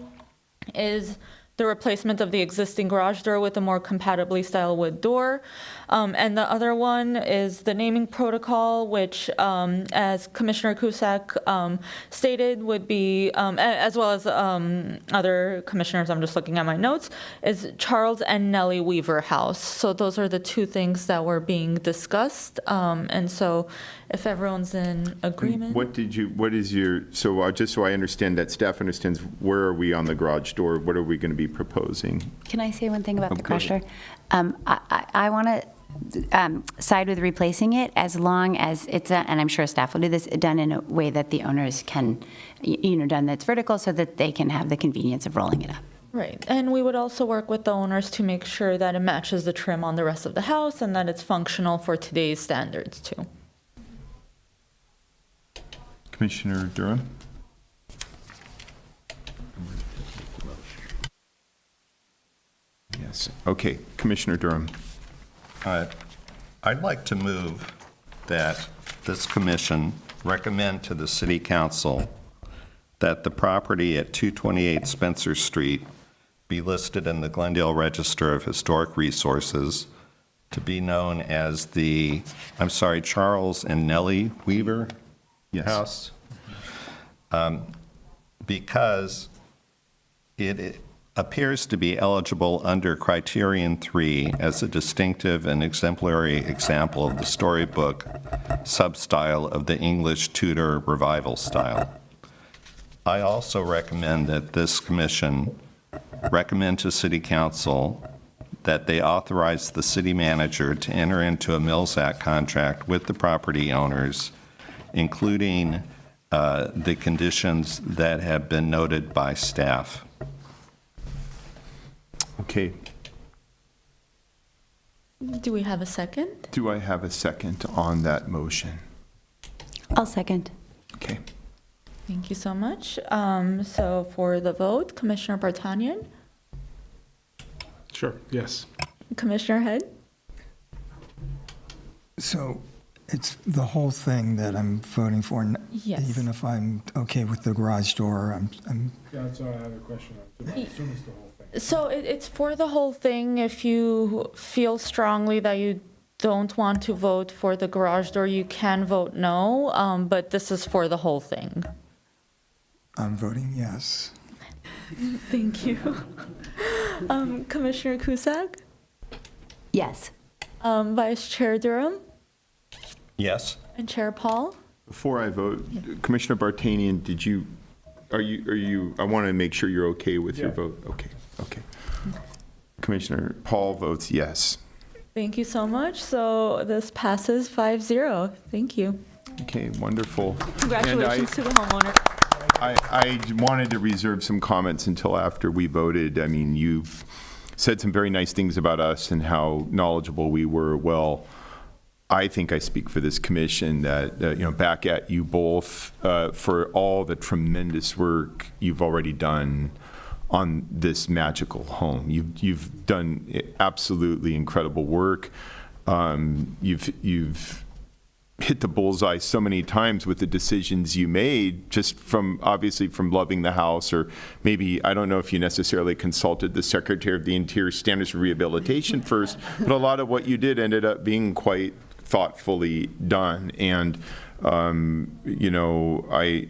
is the replacement of the existing garage door with a more compatibly styled wood door. And the other one is the naming protocol, which, as Commissioner Cusack stated, would be, as well as other commissioners, I'm just looking at my notes, is Charles and Nellie Weaver House. So those are the two things that were being discussed. And so if everyone's in agreement. What is your, so just so I understand that staff understands, where are we on the garage door? What are we going to be proposing? Can I say one thing about the go garage ahead. door? I want to side with replacing it as long as it's, and I'm sure staff will do this, done in a way that the owners can, done that's vertical so that they can have the convenience of rolling it up. Right, and we would also work with the owners to make sure that it matches the trim on the rest of the house and that it's functional for today's standards too. Commissioner Durham? Yes, okay, Commissioner Durham. I'd like to move that this commission recommend to the city council that the property at 228 Spencer Street be listed in the Glendale Register of Historic Resources to be known as the, Charles and Nellie Weaver Yes. House. Because it appears to be eligible under Criterion 3 as a distinctive and exemplary example of the storybook sub-style of the English Tudor revival style. I also recommend that this commission recommend to City Council that they authorize the city manager to enter into a Mills Act contract with the property owners, including the conditions that have been noted by staff. Okay, Do we have a second? do I have a second on that motion? I'll second. Okay. Thank you so much. So for the vote, Commissioner Bartanian, Sure, yes. Commissioner Head, So it's the whole thing that I'm voting for, Yes. even if I'm okay with the garage door, I'm Yeah, that's all I have a question on. I assume it's the whole thing. so it's for the whole thing. If you feel strongly that you don't want to vote for the garage door, you can vote no, but this is for the whole thing. voting yes. Thank you. Commissioner Cusack, Yes. Vice Chair Durham, Yes? and Chair Paul. Before I vote, Commissioner Bartanian, are you, I want to make sure you're okay with your Yeah. vote. Okay. Commissioner Paul votes yes. Thank you so much. So this passes 5-0. Thank you. Okay, wonderful. Congratulations to the homeowner. I wanted to reserve some comments until after we voted. I mean, you've said some very nice things about us and how knowledgeable we were. Well, I think I speak for this commission that, back at you both for all the tremendous work you've already done on this magical home. You've done absolutely incredible work. You've hit the bullseye so many times with the decisions you made, just obviously from loving the house, or maybe, I don't know if you necessarily consulted the Secretary of the Interior Standards for Rehabilitation first, but a lot of what you did ended up being quite thoughtfully done. And, you know, I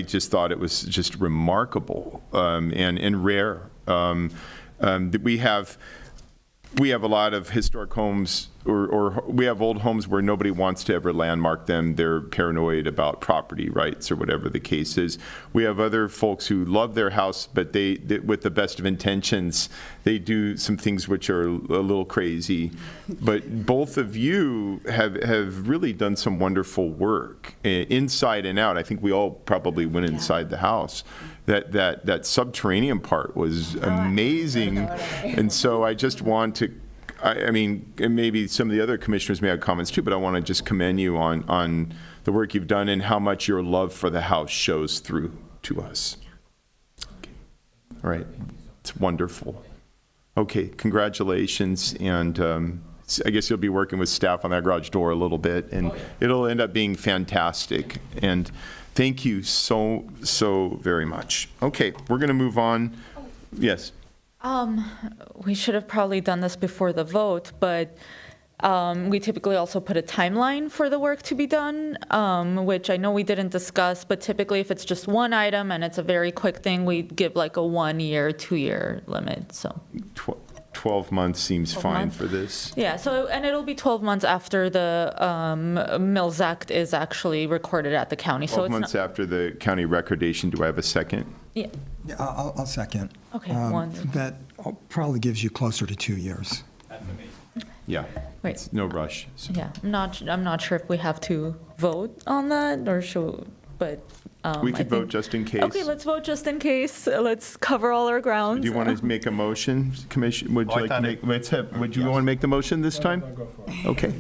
just thought it was just remarkable and rare. That we have a lot of historic homes, or we have old homes where nobody wants to ever landmark them. They're paranoid about property rights or whatever the case is. We have other folks who love their house, but they with the best of intentions, they do some things which are a little crazy. But both of you have really done some wonderful work, inside and out. I think we all probably went inside the house. That subterranean part was amazing. And so I just want to, I mean, and maybe some of the other commissioners may have comments too, but I want to just commend you on the work you've done and how much your love for the house shows through to us. Okay. All right. It's wonderful. Okay, congratulations. And I guess you'll be working with staff on that garage door a little bit, and it'll end up being fantastic. And thank you so very much. Okay, we're going to move on. Yes. We should have probably done this before the vote, but we typically also put a timeline for the work to be done, which I know we didn't discuss, but typically if it's just one item and it's a very quick thing, we give like a 1 year, 2 year limit, so. 12 months seems 12 fine months? for this. Yeah, so, and it'll be 12 months after the Mills Act is actually recorded at the county, so 12 it's months not. after the county recordation. Do I have a second? Yeah, Yeah, I'll second. okay, one. That probably gives you closer to 2 years. Yeah. Wait. It's no rush. So- Yeah, I'm not sure if we have to vote on that, or should, but. We I could think- vote just in case. Okay, let's vote just in case. Let's cover all our grounds. Do you want to make a motion, Commission? Would Oh, I you like to thought make, would you want to make the motion this time? Okay.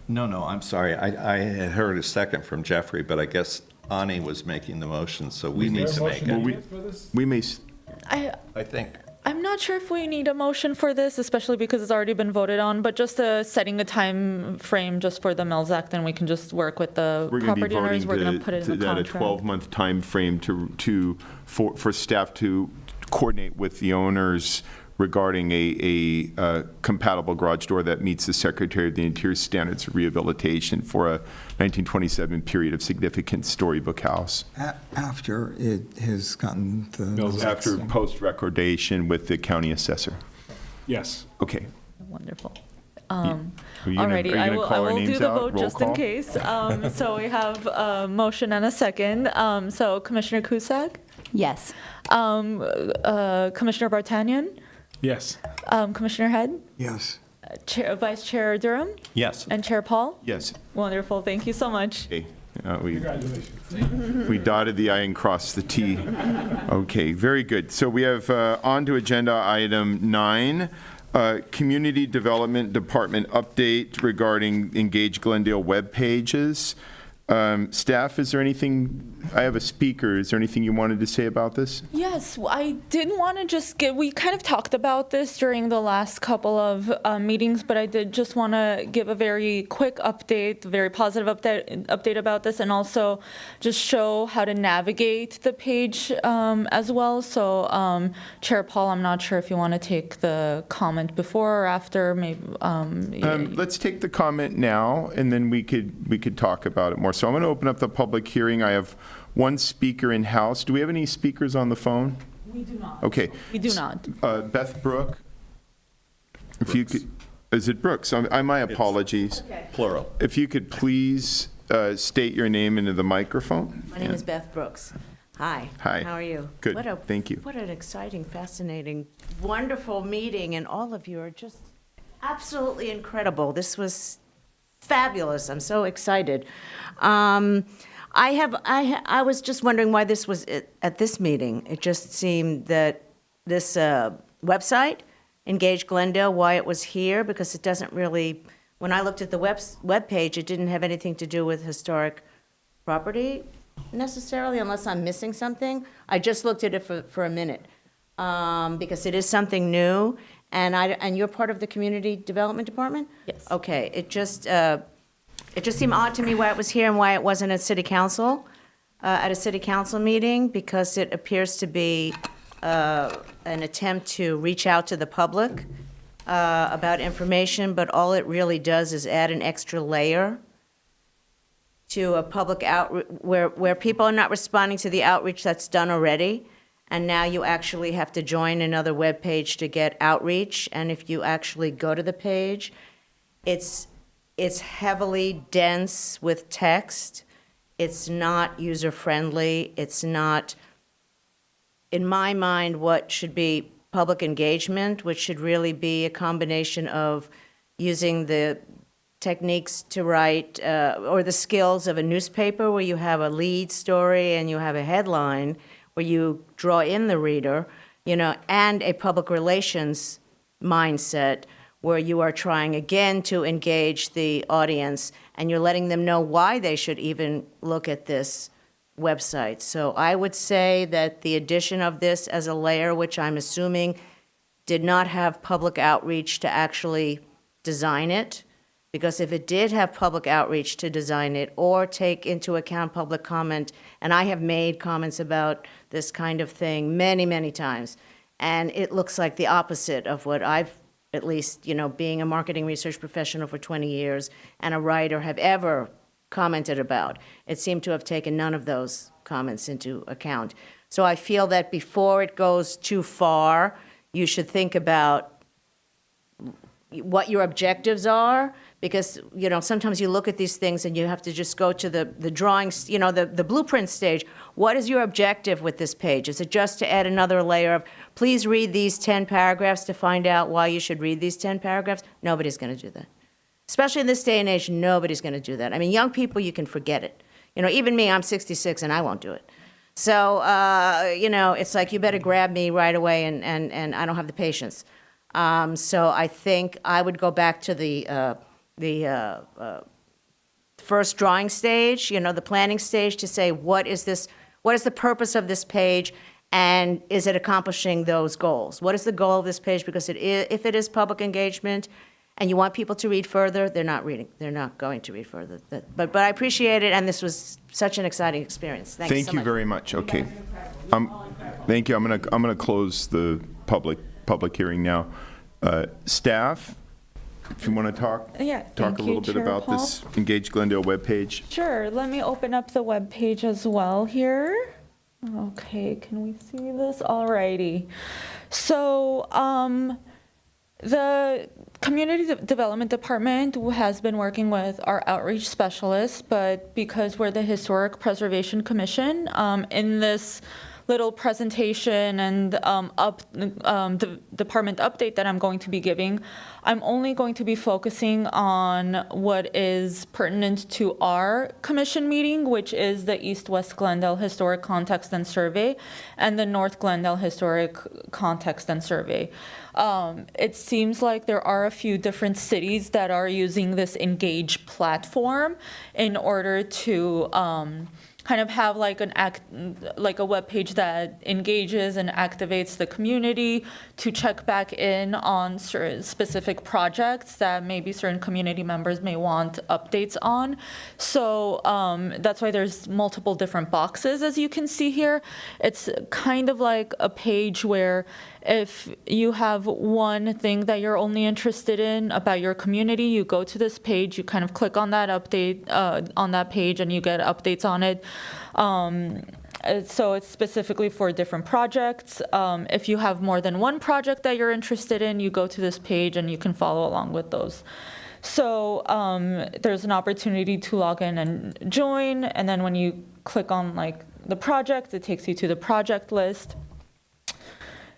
No, I'm sorry. I had heard a second from Jeffrey, but I guess Ani was making the motion, so we need to make it. We may, I think. I'm not sure if we need a motion for this, especially because it's already been voted on, but just setting a time frame just for the Mills Act, and we can just work with the we're going to be property owners. voting We're going to put it in the that a contract. 12-month time frame for staff to coordinate with the owners regarding a compatible garage door that meets the Secretary of the Interior standards of rehabilitation for a 1927 period of significant storybook house. After it has gotten the. After post-recordation with the county assessor. Yes. Okay. Wonderful. Are you gonna- Alrighty, are you I gonna will, call our do names the out? vote Roll just in call? case. So we have a motion and a second. So Commissioner Cusack, Yes. Commissioner Bartanian, Yes. Commissioner Head, Yes. Vice Chair Durham, Yes. and Chair Paul. Yes. Wonderful, thank you so much. Okay. We dotted the I and crossed the T. Okay, very good. So we have on to agenda item 9, Community Development Department update regarding Engage Glendale web pages. Staff, is there anything, I have a speaker, is there anything you wanted to say about this? Yes, I did want to just give, we kind of talked about this during the last couple of meetings, but I did just want to give a very quick update, very positive update about this, and also just show how to navigate the page as well. So Chair Paul, I'm not sure if you want to take the comment before or after, maybe. Let's take the comment now, and then we could talk about it more. So I'm going to open up the public hearing. I have one speaker in-house. Do we have any speakers on the phone? We do not. Okay. We do not. Beth Brooke? If you could, is it Brooks? My apologies. Plural. If you could please state your name into the microphone. My name is Beth Brooks. Hi. Hi. How are you? Good. What a- Thank you. What an exciting, fascinating, wonderful meeting, and all of you are just absolutely incredible. This was fabulous. I'm so excited. I was just wondering why this was at this meeting. It just seemed that this website, Engage Glendale, why it was here, because it doesn't really, when I looked at the web page, it didn't have anything to do with historic property necessarily, unless I'm missing something. I just looked at it for a minute, because it is something new, and you're part of the Community Development Department? Yes. Okay, it just seemed odd to me why it was here and why it wasn't at City Council, at a City Council meeting, because it appears to be an attempt to reach out to the public about information, but all it really does is add an extra layer to a public outreach, where people are not responding to the outreach that's done already, and now you actually have to join another web page to get outreach, and if you actually go to the page, it's heavily dense with text, it's not user-friendly, it's not, in my mind, what should be public engagement, which should really be a combination of using the techniques to write, or the skills of a newspaper where you have a lead story and you have a headline where you draw in the reader, and a public relations mindset where you are trying again to engage the audience and you're letting them know why they should even look at this website. So I would say that the addition of this as a layer, which I'm assuming did not have public outreach to actually design it, because if it did have public outreach to design it or take into account public comment, and I have made comments about this kind of thing many, many times, and it looks like the opposite of what I've, at least, being a marketing research professional for 20 years and a writer, have ever commented about. It seemed to have taken none of those comments into account. So I feel that before it goes too far, you should think about what your objectives are, because, sometimes you look at these things and you have to just go to the drawings, the blueprint stage. What is your objective with this page? Is it just to add another layer of, please read these 10 paragraphs to find out why you should read these 10 paragraphs? Nobody's going to do that. Especially in this day and age, nobody's going to do that. I mean, young people, you can forget it. Even me, I'm 66 and I won't do it. So, it's like, you better grab me right away, and I don't have the patience. So I think I would go back to the first drawing stage, the planning stage, to say, what is the purpose of this page, and is it accomplishing those goals? What is the goal of this page? Because if it is public engagement and you want people to read further, they're not going to read further. But I appreciate it, and this was such an exciting experience. Thank you so much. Thank you very much. Okay. Thank you. I'm gonna close the public hearing now. Staff, if you want to talk Thank a you, little bit Chair about Paul. this Engage Glendale webpage. Sure, let me open up the web page as well here. Okay, can we see this? Alrighty. So, the Community Development Department has been working with our outreach specialists, but because we're the Historic Preservation Commission, in this little presentation and the department update that I'm going to be giving, I'm only going to be focusing on what is pertinent to our commission meeting, which is the East-West Glendale Historic Context and Survey and the North Glendale Historic Context and Survey. It seems like there are a few different cities that are using this Engage platform in order to kind of have like a web page that engages and activates the community to check back in on certain specific projects that maybe certain community members may want updates on. So that's why there's multiple different boxes, as you can see here. It's kind of like a page where if you have one thing that you're only interested in about your community, you go to this page, you kind of click on that update on that page, and you get updates on it. So it's specifically for different projects. If you have more than one project that you're interested in, you go to this page and you can follow along with those. So there's an opportunity to log in and join, and then when you click on like the project, it takes you to the project list.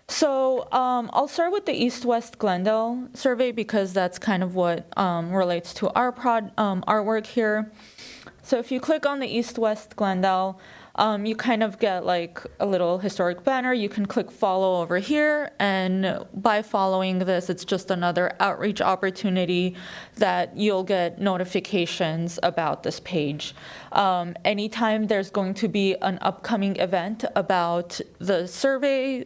So I'll start with the East-West Glendale survey because that's kind of what relates to our work here. So if you click on the East-West Glendale, you kind of get like a little historic banner. You can click follow over here, and by following this, it's just another outreach opportunity that you'll get notifications about this page. Anytime there's going to be an upcoming event about the survey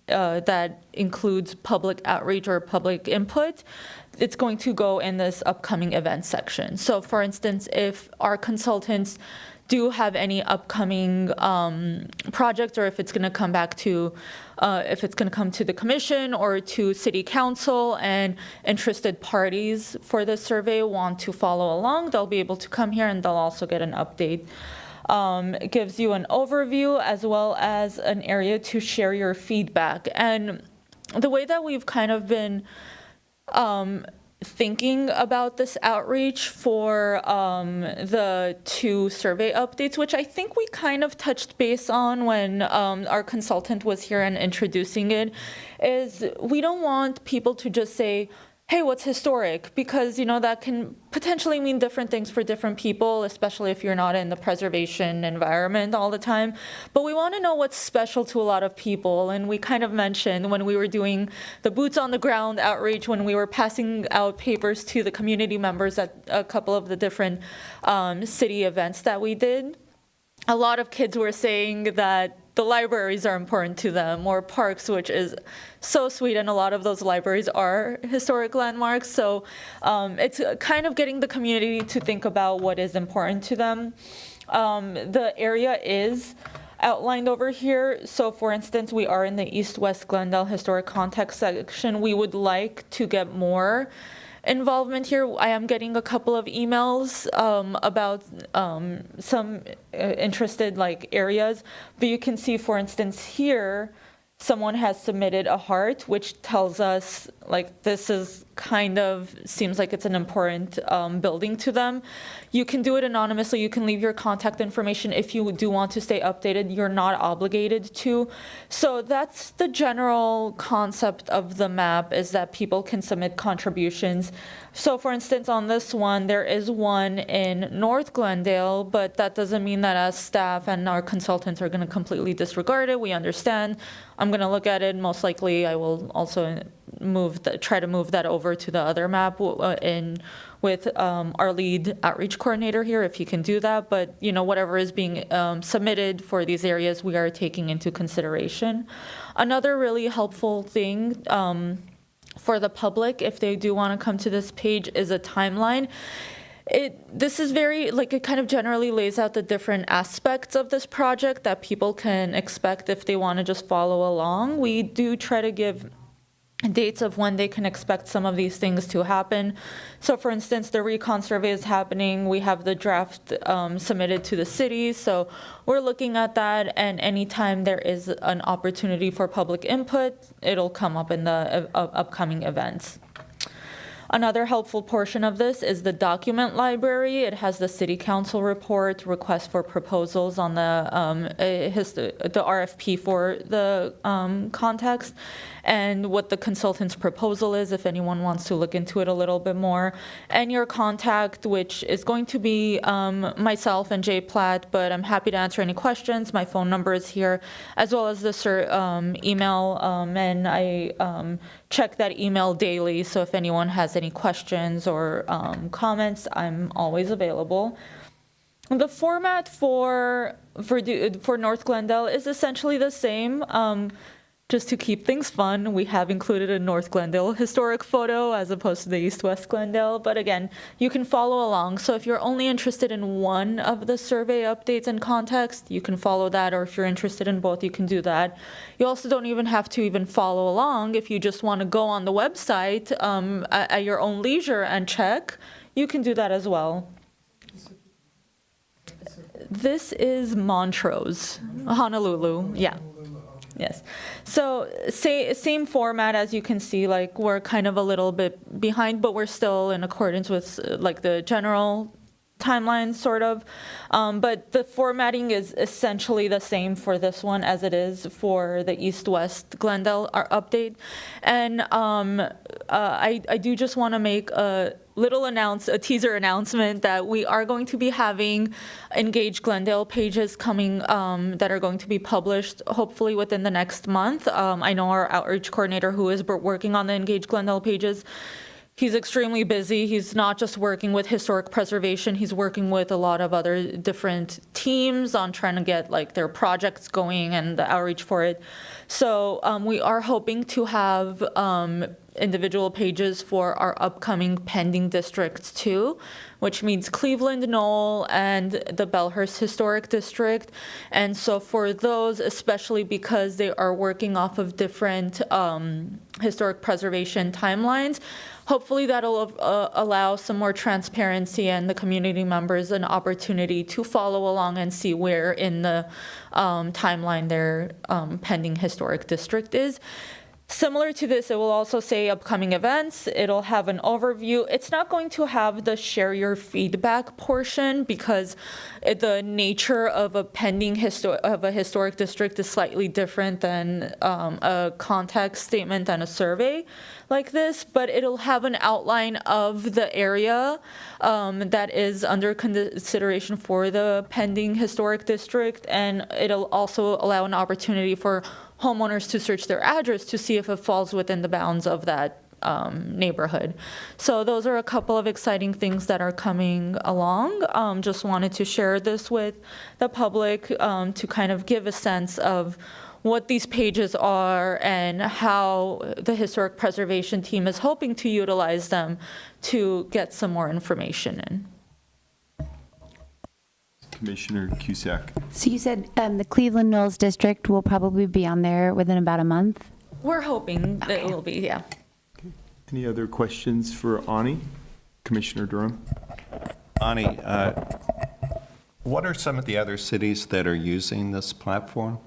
that includes public outreach or public input, it's going to go in this upcoming event section. So for instance, if our consultants do have any upcoming projects, or if it's going to come back to, if it's going to come to the commission or to city council, and interested parties for this survey want to follow along, they'll be able to come here and they'll also get an update. It gives you an overview as well as an area to share your feedback. And the way that we've kind of been thinking about this outreach for the 2 survey updates, which I think we kind of touched base on when our consultant was here and introducing it, is we don't want people to just say, hey, what's historic? Because, that can potentially mean different things for different people, especially if you're not in the preservation environment all the time. But we want to know what's special to a lot of people. And we kind of mentioned when we were doing the boots on the ground outreach, when we were passing out papers to the community members at a couple of the different city events that we did, a lot of kids were saying that the libraries are important to them, or parks, which is so sweet, and a lot of those libraries are historic landmarks. So it's kind of getting the community to think about what is important to them. The area is outlined over here. So for instance, we are in the East-West Glendale Historic Context section. We would like to get more involvement here. I am getting a couple of emails about some interested areas, but you can see, for instance, here, someone has submitted a heart, which tells us this is kind of seems like it's an important building to them. You can do it anonymously. You can leave your contact information if you do want to stay updated. You're not obligated to. So that's the general concept of the map, is that people can submit contributions. So for instance, on this one, there is one in North Glendale, but that doesn't mean that as staff and our consultants are going to completely disregard it. We understand. I'm going to look at it. Most likely, I will also try to move that over to the other map with our lead outreach coordinator here, if he can do that. But whatever is being submitted for these areas, we are taking into consideration. Another really helpful thing for the public, if they do want to come to this page, is a timeline. This is very, it kind of generally lays out the different aspects of this project that people can expect if they want to just follow along. We do try to give dates of when they can expect some of these things to happen. So for instance, the recon survey is happening. We have the draft submitted to the city. So we're looking at that, and anytime there is an opportunity for public input, it'll come up in the upcoming events. Another helpful portion of this is the document library. It has the city council report, request for proposals on the RFP for the context, and what the consultant's proposal is, if anyone wants to look into it a little bit more, and your contact, which is going to be myself and Jay Platt, but I'm happy to answer any questions. My phone number is here, as well as the email, and I check that email daily, so if anyone has any questions or comments, I'm always available. The format for North Glendale is essentially the same. Just to keep things fun, we have included a North Glendale historic photo as opposed to the East-West Glendale. But again, you can follow along. So if you're only interested in one of the survey updates and context, you can follow that. Or if you're interested in both, you can do that. You also don't even have to follow along. If you just want to go on the website at your own leisure and check, you can do that as well. This is Montrose, Honolulu, yeah. Yes. So same format, as you can see, we're kind of a little bit behind, but we're still in accordance with the general timeline, sort of. But the formatting is essentially the same for this one as it is for the East-West Glendale update. And I do just want to make a teaser announcement that we are going to be having Engage Glendale pages coming that are going to be published hopefully within the next month. I know our outreach coordinator who is working on the Engage Glendale pages, he's extremely busy. He's not just working with historic preservation. He's working with a lot of other different teams on trying to get their projects going and the outreach for it. So we are hoping to have individual pages for our upcoming pending districts too, which means Cleveland, Knoll, and the Bellhurst Historic District. And so for those, especially because they are working off of different historic preservation timelines, hopefully that'll allow some more transparency and the community members an opportunity to follow along and see where in the timeline their pending historic district is. Similar to this, it will also say upcoming events. It'll have an overview. It's not going to have the share your feedback portion because the nature of a pending historic district is slightly different than a context statement and a survey like this. But it'll have an outline of the area that is under consideration for the pending historic district, and it'll also allow an opportunity for homeowners to search their address to see if it falls within the bounds of that neighborhood. So those are a couple of exciting things that are coming along. Just wanted to share this with the public to kind of give a sense of what these pages are and how the historic preservation team is hoping to utilize them to get some more information in. Commissioner Cusack. So you said the Cleveland Knolls District will probably be on there within about a month? We're hoping that it will be, yeah. Any other questions for Ani? Commissioner Durham? Ani, what are some of the other cities that are using this platform?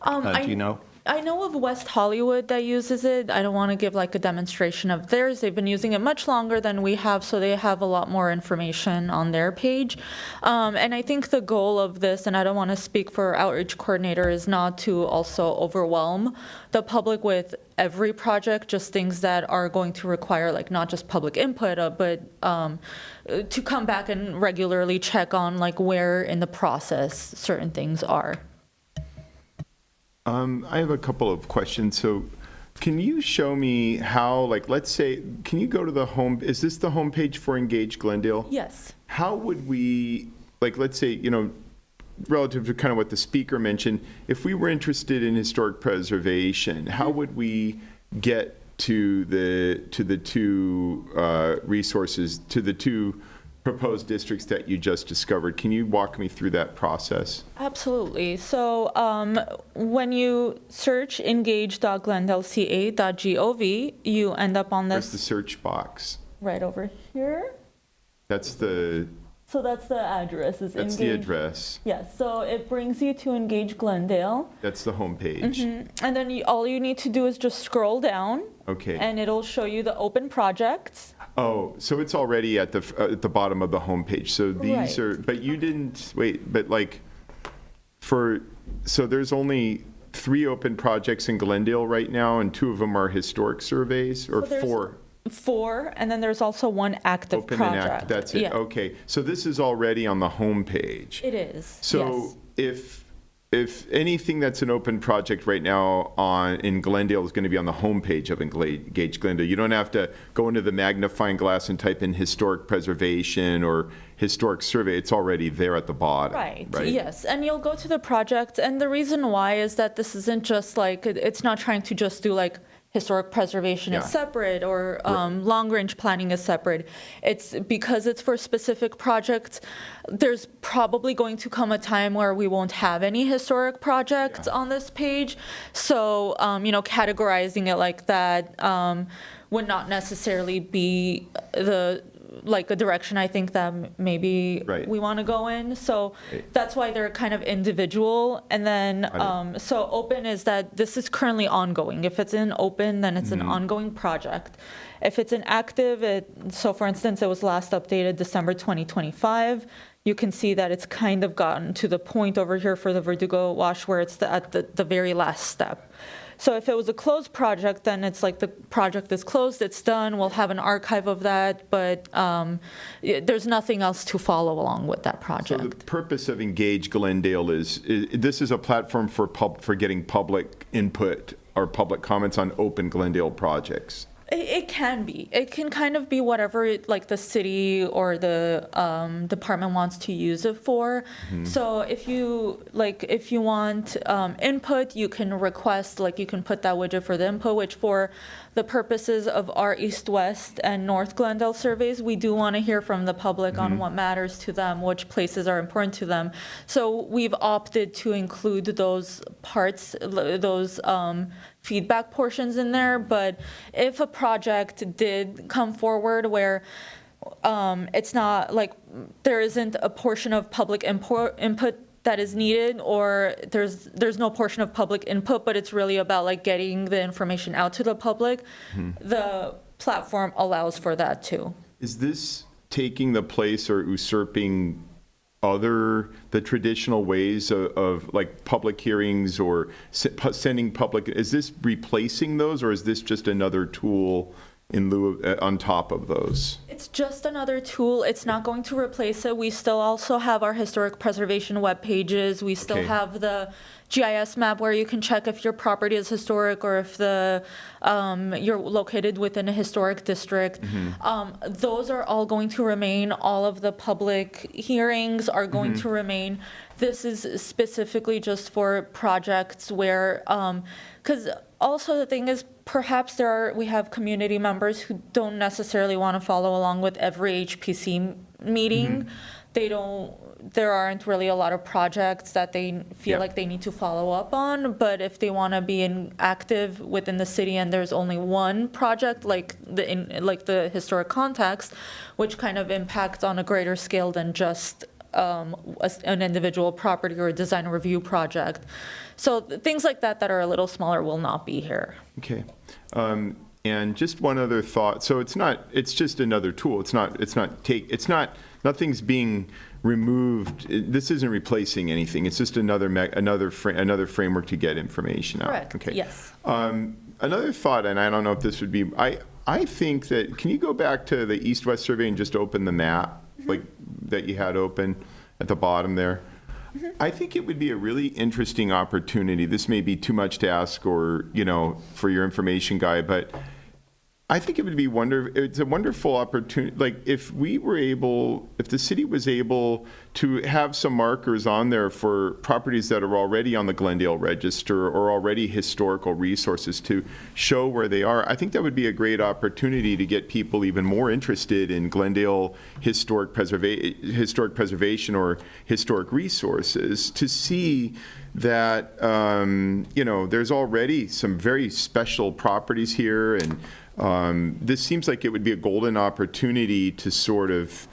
Do you know? I know of West Hollywood that uses it. I don't want to give like a demonstration of theirs. They've been using it much longer than we have, so they have a lot more information on their page. And I think the goal of this, and I don't want to speak for our outreach coordinator, is not to also overwhelm the public with every project, just things that are going to require like not just public input, but to come back and regularly check on like where in the process certain things are. I have a couple of questions. So can you show me how, like, let's say, can you go to the home, is this the homepage for Engage Glendale? Yes. How would we, like, let's say, relative to kind of what the speaker mentioned, if we were interested in historic preservation, how would we get to the two resources, to the two proposed districts that you just discovered? Can you walk me through that process? Absolutely. So when you search engage.glendelca.gov, you end up on Where's the this search box? right over here. That's the So that's the address. Is That's the address. Yes. So it brings you to Engage Glendale. That's the homepage. And then all you need to do is just scroll down. Okay. And it'll show you the open projects. Oh, so it's already at the bottom of the homepage. So these Right. are, but you didn't, wait, but like, so there's only 3 open projects in Glendale right now, and 2 of them are historic surveys, or So there's 4? 4, and then there's also one active Open project. and active, that's it, Yeah, okay. So this is already on the homepage. it is. So yes. if anything that's an open project right now in Glendale is going to be on the homepage of Engage Glendale, you don't have to go into the magnifying glass and type in historic preservation or historic survey. It's already there at the bottom. Right, yes. And you'll go to the project, and the reason why is that this isn't just like, it's not trying to just do like historic preservation is Yeah. separate or long-range planning is separate. It's because it's for specific projects. There's probably going to come a time where we won't have any historic projects on this page. So, categorizing it like that would not necessarily be a direction I think that maybe Right. we want to go in. So that's why they're kind of individual. And then, so open is that this is currently ongoing. If it's in open, then it's an ongoing project. If it's in active, so for instance, it was last updated December 2025. You can see that it's kind of gotten to the point over here for the Verdugo wash where it's at the very last step. So if it was a closed project, then it's like the project is closed, it's done, we'll have an archive of that, but there's nothing else to follow along with that So project. the purpose of Engage Glendale is this is a platform for getting public input or public comments on open Glendale projects. It can be. It can kind of be whatever like the city or the department wants to use it for. So if you want input, you can request, like you can put that widget for the input, which for the purposes of our East, West, and North Glendale surveys, we do want to hear from the public on what matters to them, which places are important to them. So we've opted to include those parts, those feedback portions in there. But if a project did come forward where it's not like there isn't a portion of public input that is needed, or there's no portion of public input, but it's really about like getting the information out to the public, the platform allows for that too. Is this taking the place or usurping the traditional ways of like public hearings or sending public, is this replacing those, or is this just another tool in lieu of, on top of those? It's just another tool. It's not going to replace it. We still also have our historic preservation web pages. We still Okay. have the GIS map where you can check if your property is historic or if you're located within a historic district. Those are all going to remain. All of the public hearings are going to remain. This is specifically just for projects where, because also the thing is, perhaps we have community members who don't necessarily want to follow along with every HPC meeting. There aren't really a lot of projects that they feel Yeah. like they need to follow up on, but if they want to be active within the city and there's only one project, like the historic context, which kind of impacts on a greater scale than just an individual property or a design review project. So things like that are a little smaller will not be here. Okay. And just one other thought. So it's just another tool. Nothing's being removed. This isn't replacing anything. It's just another framework to get information out. Correct. Okay. Yes. Another thought, and I don't know if this would be, I think that, can you go back to the East-West survey and just open the map, like that you had open at the bottom there? I think it would be a really interesting opportunity. This may be too much to ask, or, for your information guy, but I think it would be it's a wonderful opportunity. Like if the city was able to have some markers on there for properties that are already on the Glendale Register or already historical resources to show where they are, I think that would be a great opportunity to get people even more interested in Glendale historic preservation or historic resources, to see that, there's already some very special properties here, and this seems like it would be a golden opportunity to sort of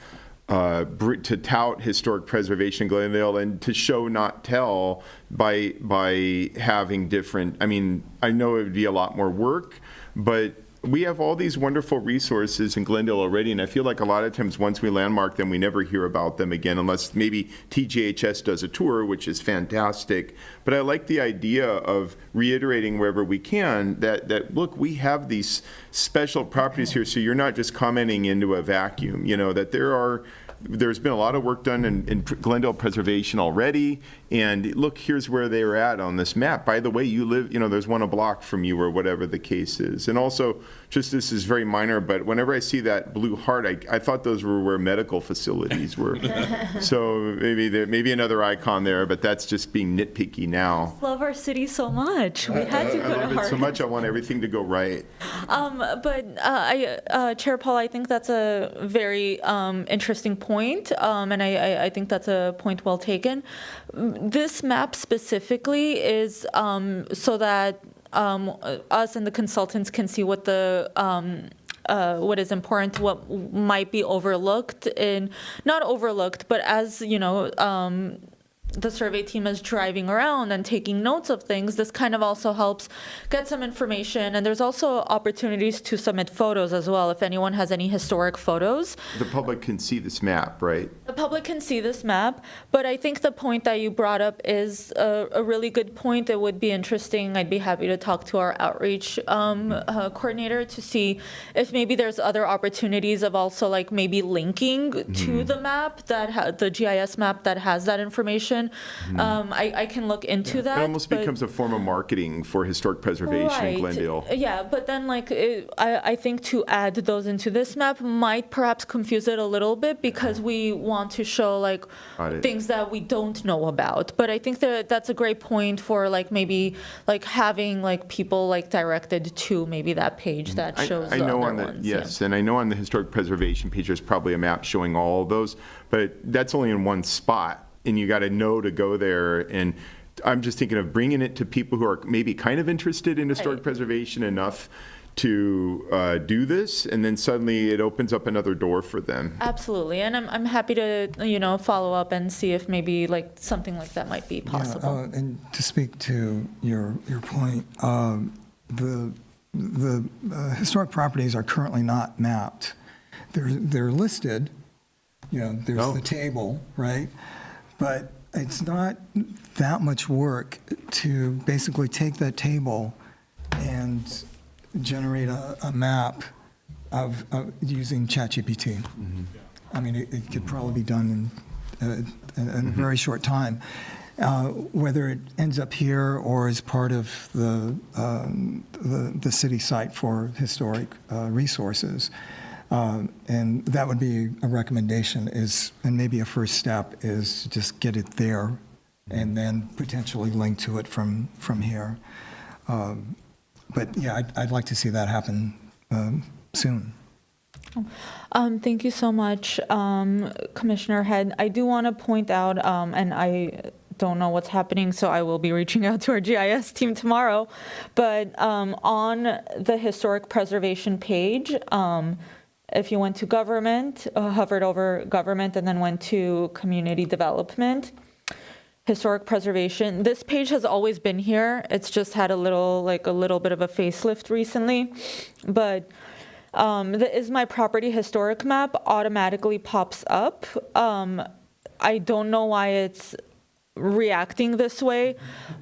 to tout historic preservation in Glendale and to show, not tell, by having different. I mean, I know it would be a lot more work, but we have all these wonderful resources in Glendale already, and I feel like a lot of times once we landmark them, we never hear about them again, unless maybe TGHS does a tour, which is fantastic. But I like the idea of reiterating wherever we can that look, we have these special properties here, so you're not just commenting into a vacuum, that there's been a lot of work done in Glendale preservation already, and look, here's where they're at on this map. By the way, you live, there's one a block from you, or whatever the case is. And also, just this is very minor, but whenever I see that blue heart, I thought those were where medical facilities were. So maybe another icon there, but that's just being nitpicky now. Love our city so much. We had to I put a love it heart. so much, I want everything to go right. Chair Paul, I think that's a very interesting point, and I think that's a point well taken. This map specifically is so that us and the consultants can see what what is important, what might be overlooked, not overlooked, but as the survey team is driving around and taking notes of things, this kind of also helps get some information. And there's also opportunities to submit photos as well, if anyone has any historic photos. The public can see this map, right? The public can see this map, but I think the point that you brought up is a really good point. It would be interesting. I'd be happy to talk to our outreach coordinator to see if maybe there's other opportunities of also like maybe linking to the map, the GIS map that has that information, preservation. I can look into that. It almost but- becomes a form of marketing for historic preservation in Glendale. Yeah, but then like I think to add those into this map might perhaps confuse it a little bit because we want to show like Got it. things that we don't know about. But I think that that's a great point for like maybe like having like people like directed to maybe that page that shows I the know other on the, ones. yeah. yes, and I know on the historic preservation page, there's probably a map showing all of those, but that's only in one spot, and you got to know to go there, and I'm just thinking of bringing it to people who are maybe kind of interested in historic Right. preservation enough to do this, and then suddenly it opens up another door for them. Absolutely, and I'm happy to follow up and see if maybe like something like that might be possible. Yeah, and to speak to your point, the historic properties are currently not mapped. They're listed, there's Oh. the table, right? But it's not that much work to basically take that table and generate a map of using ChatGPT. I mean, it could probably be done in a very short time. Whether it ends up here or is part of the city site for historic resources. And that would be a recommendation and maybe a first step is to just get it there and then potentially link to it from here. But yeah, I'd like to see that happen soon. Thank you so much, Commissioner Head. I do want to point out, and I don't know what's happening, so I will be reaching out to our GIS team tomorrow, but on the historic preservation page, if you went to government, hovered over government, and then went to community development, historic preservation, this page has always been here. It's just had a little bit of a facelift recently, but the Is My Property historic map automatically pops up. I don't know why it's reacting this way,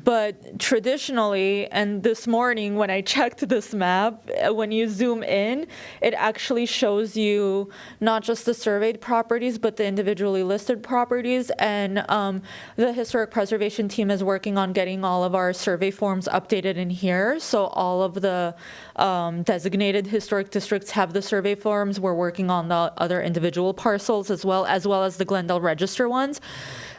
but traditionally, and this morning when I checked this map, when you zoom in, it actually shows you not just the surveyed properties, but the individually listed properties. And the historic preservation team is working on getting all of our survey forms updated in here. So all of the designated historic districts have the survey forms. We're working on the other individual parcels as well as the Glendale Register ones.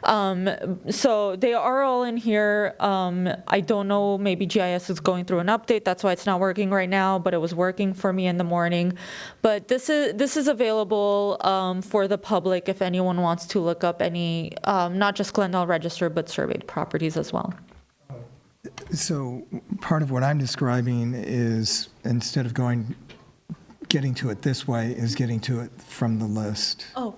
So they are all in here. I don't know, maybe GIS is going through an update. That's why it's not working right now, but it was working for me in the morning. But this is available for the public if anyone wants to look up any, not just Glendale Register, but surveyed properties as well. So part of what I'm describing is instead of getting to it this way, is getting to it from the list. Oh,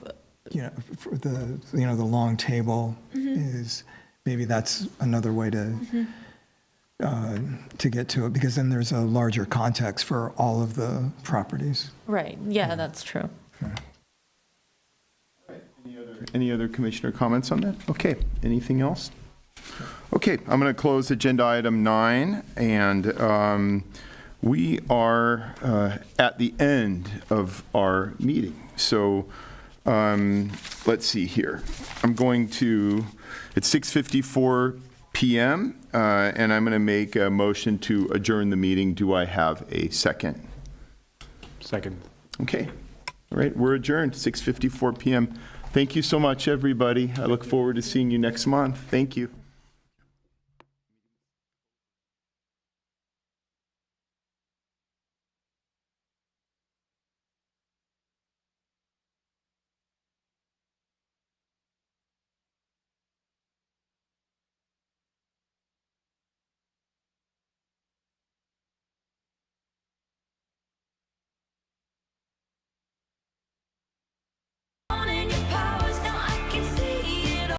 For the long table is, maybe that's another way to get to it, because then there's a larger context for all of the properties. right. Yeah, that's true. Any other commissioner comments on that? Okay, anything else? Okay, I'm going to close agenda item 9, and we are at the end of our meeting. So let's see here. It's 6:54 p.m., and I'm going to make a motion to adjourn the meeting. Do I have a second? Second. Okay. All right, we're adjourned, 6:54 p.m. Thank you so much, everybody. I look forward to seeing you next month. Thank you.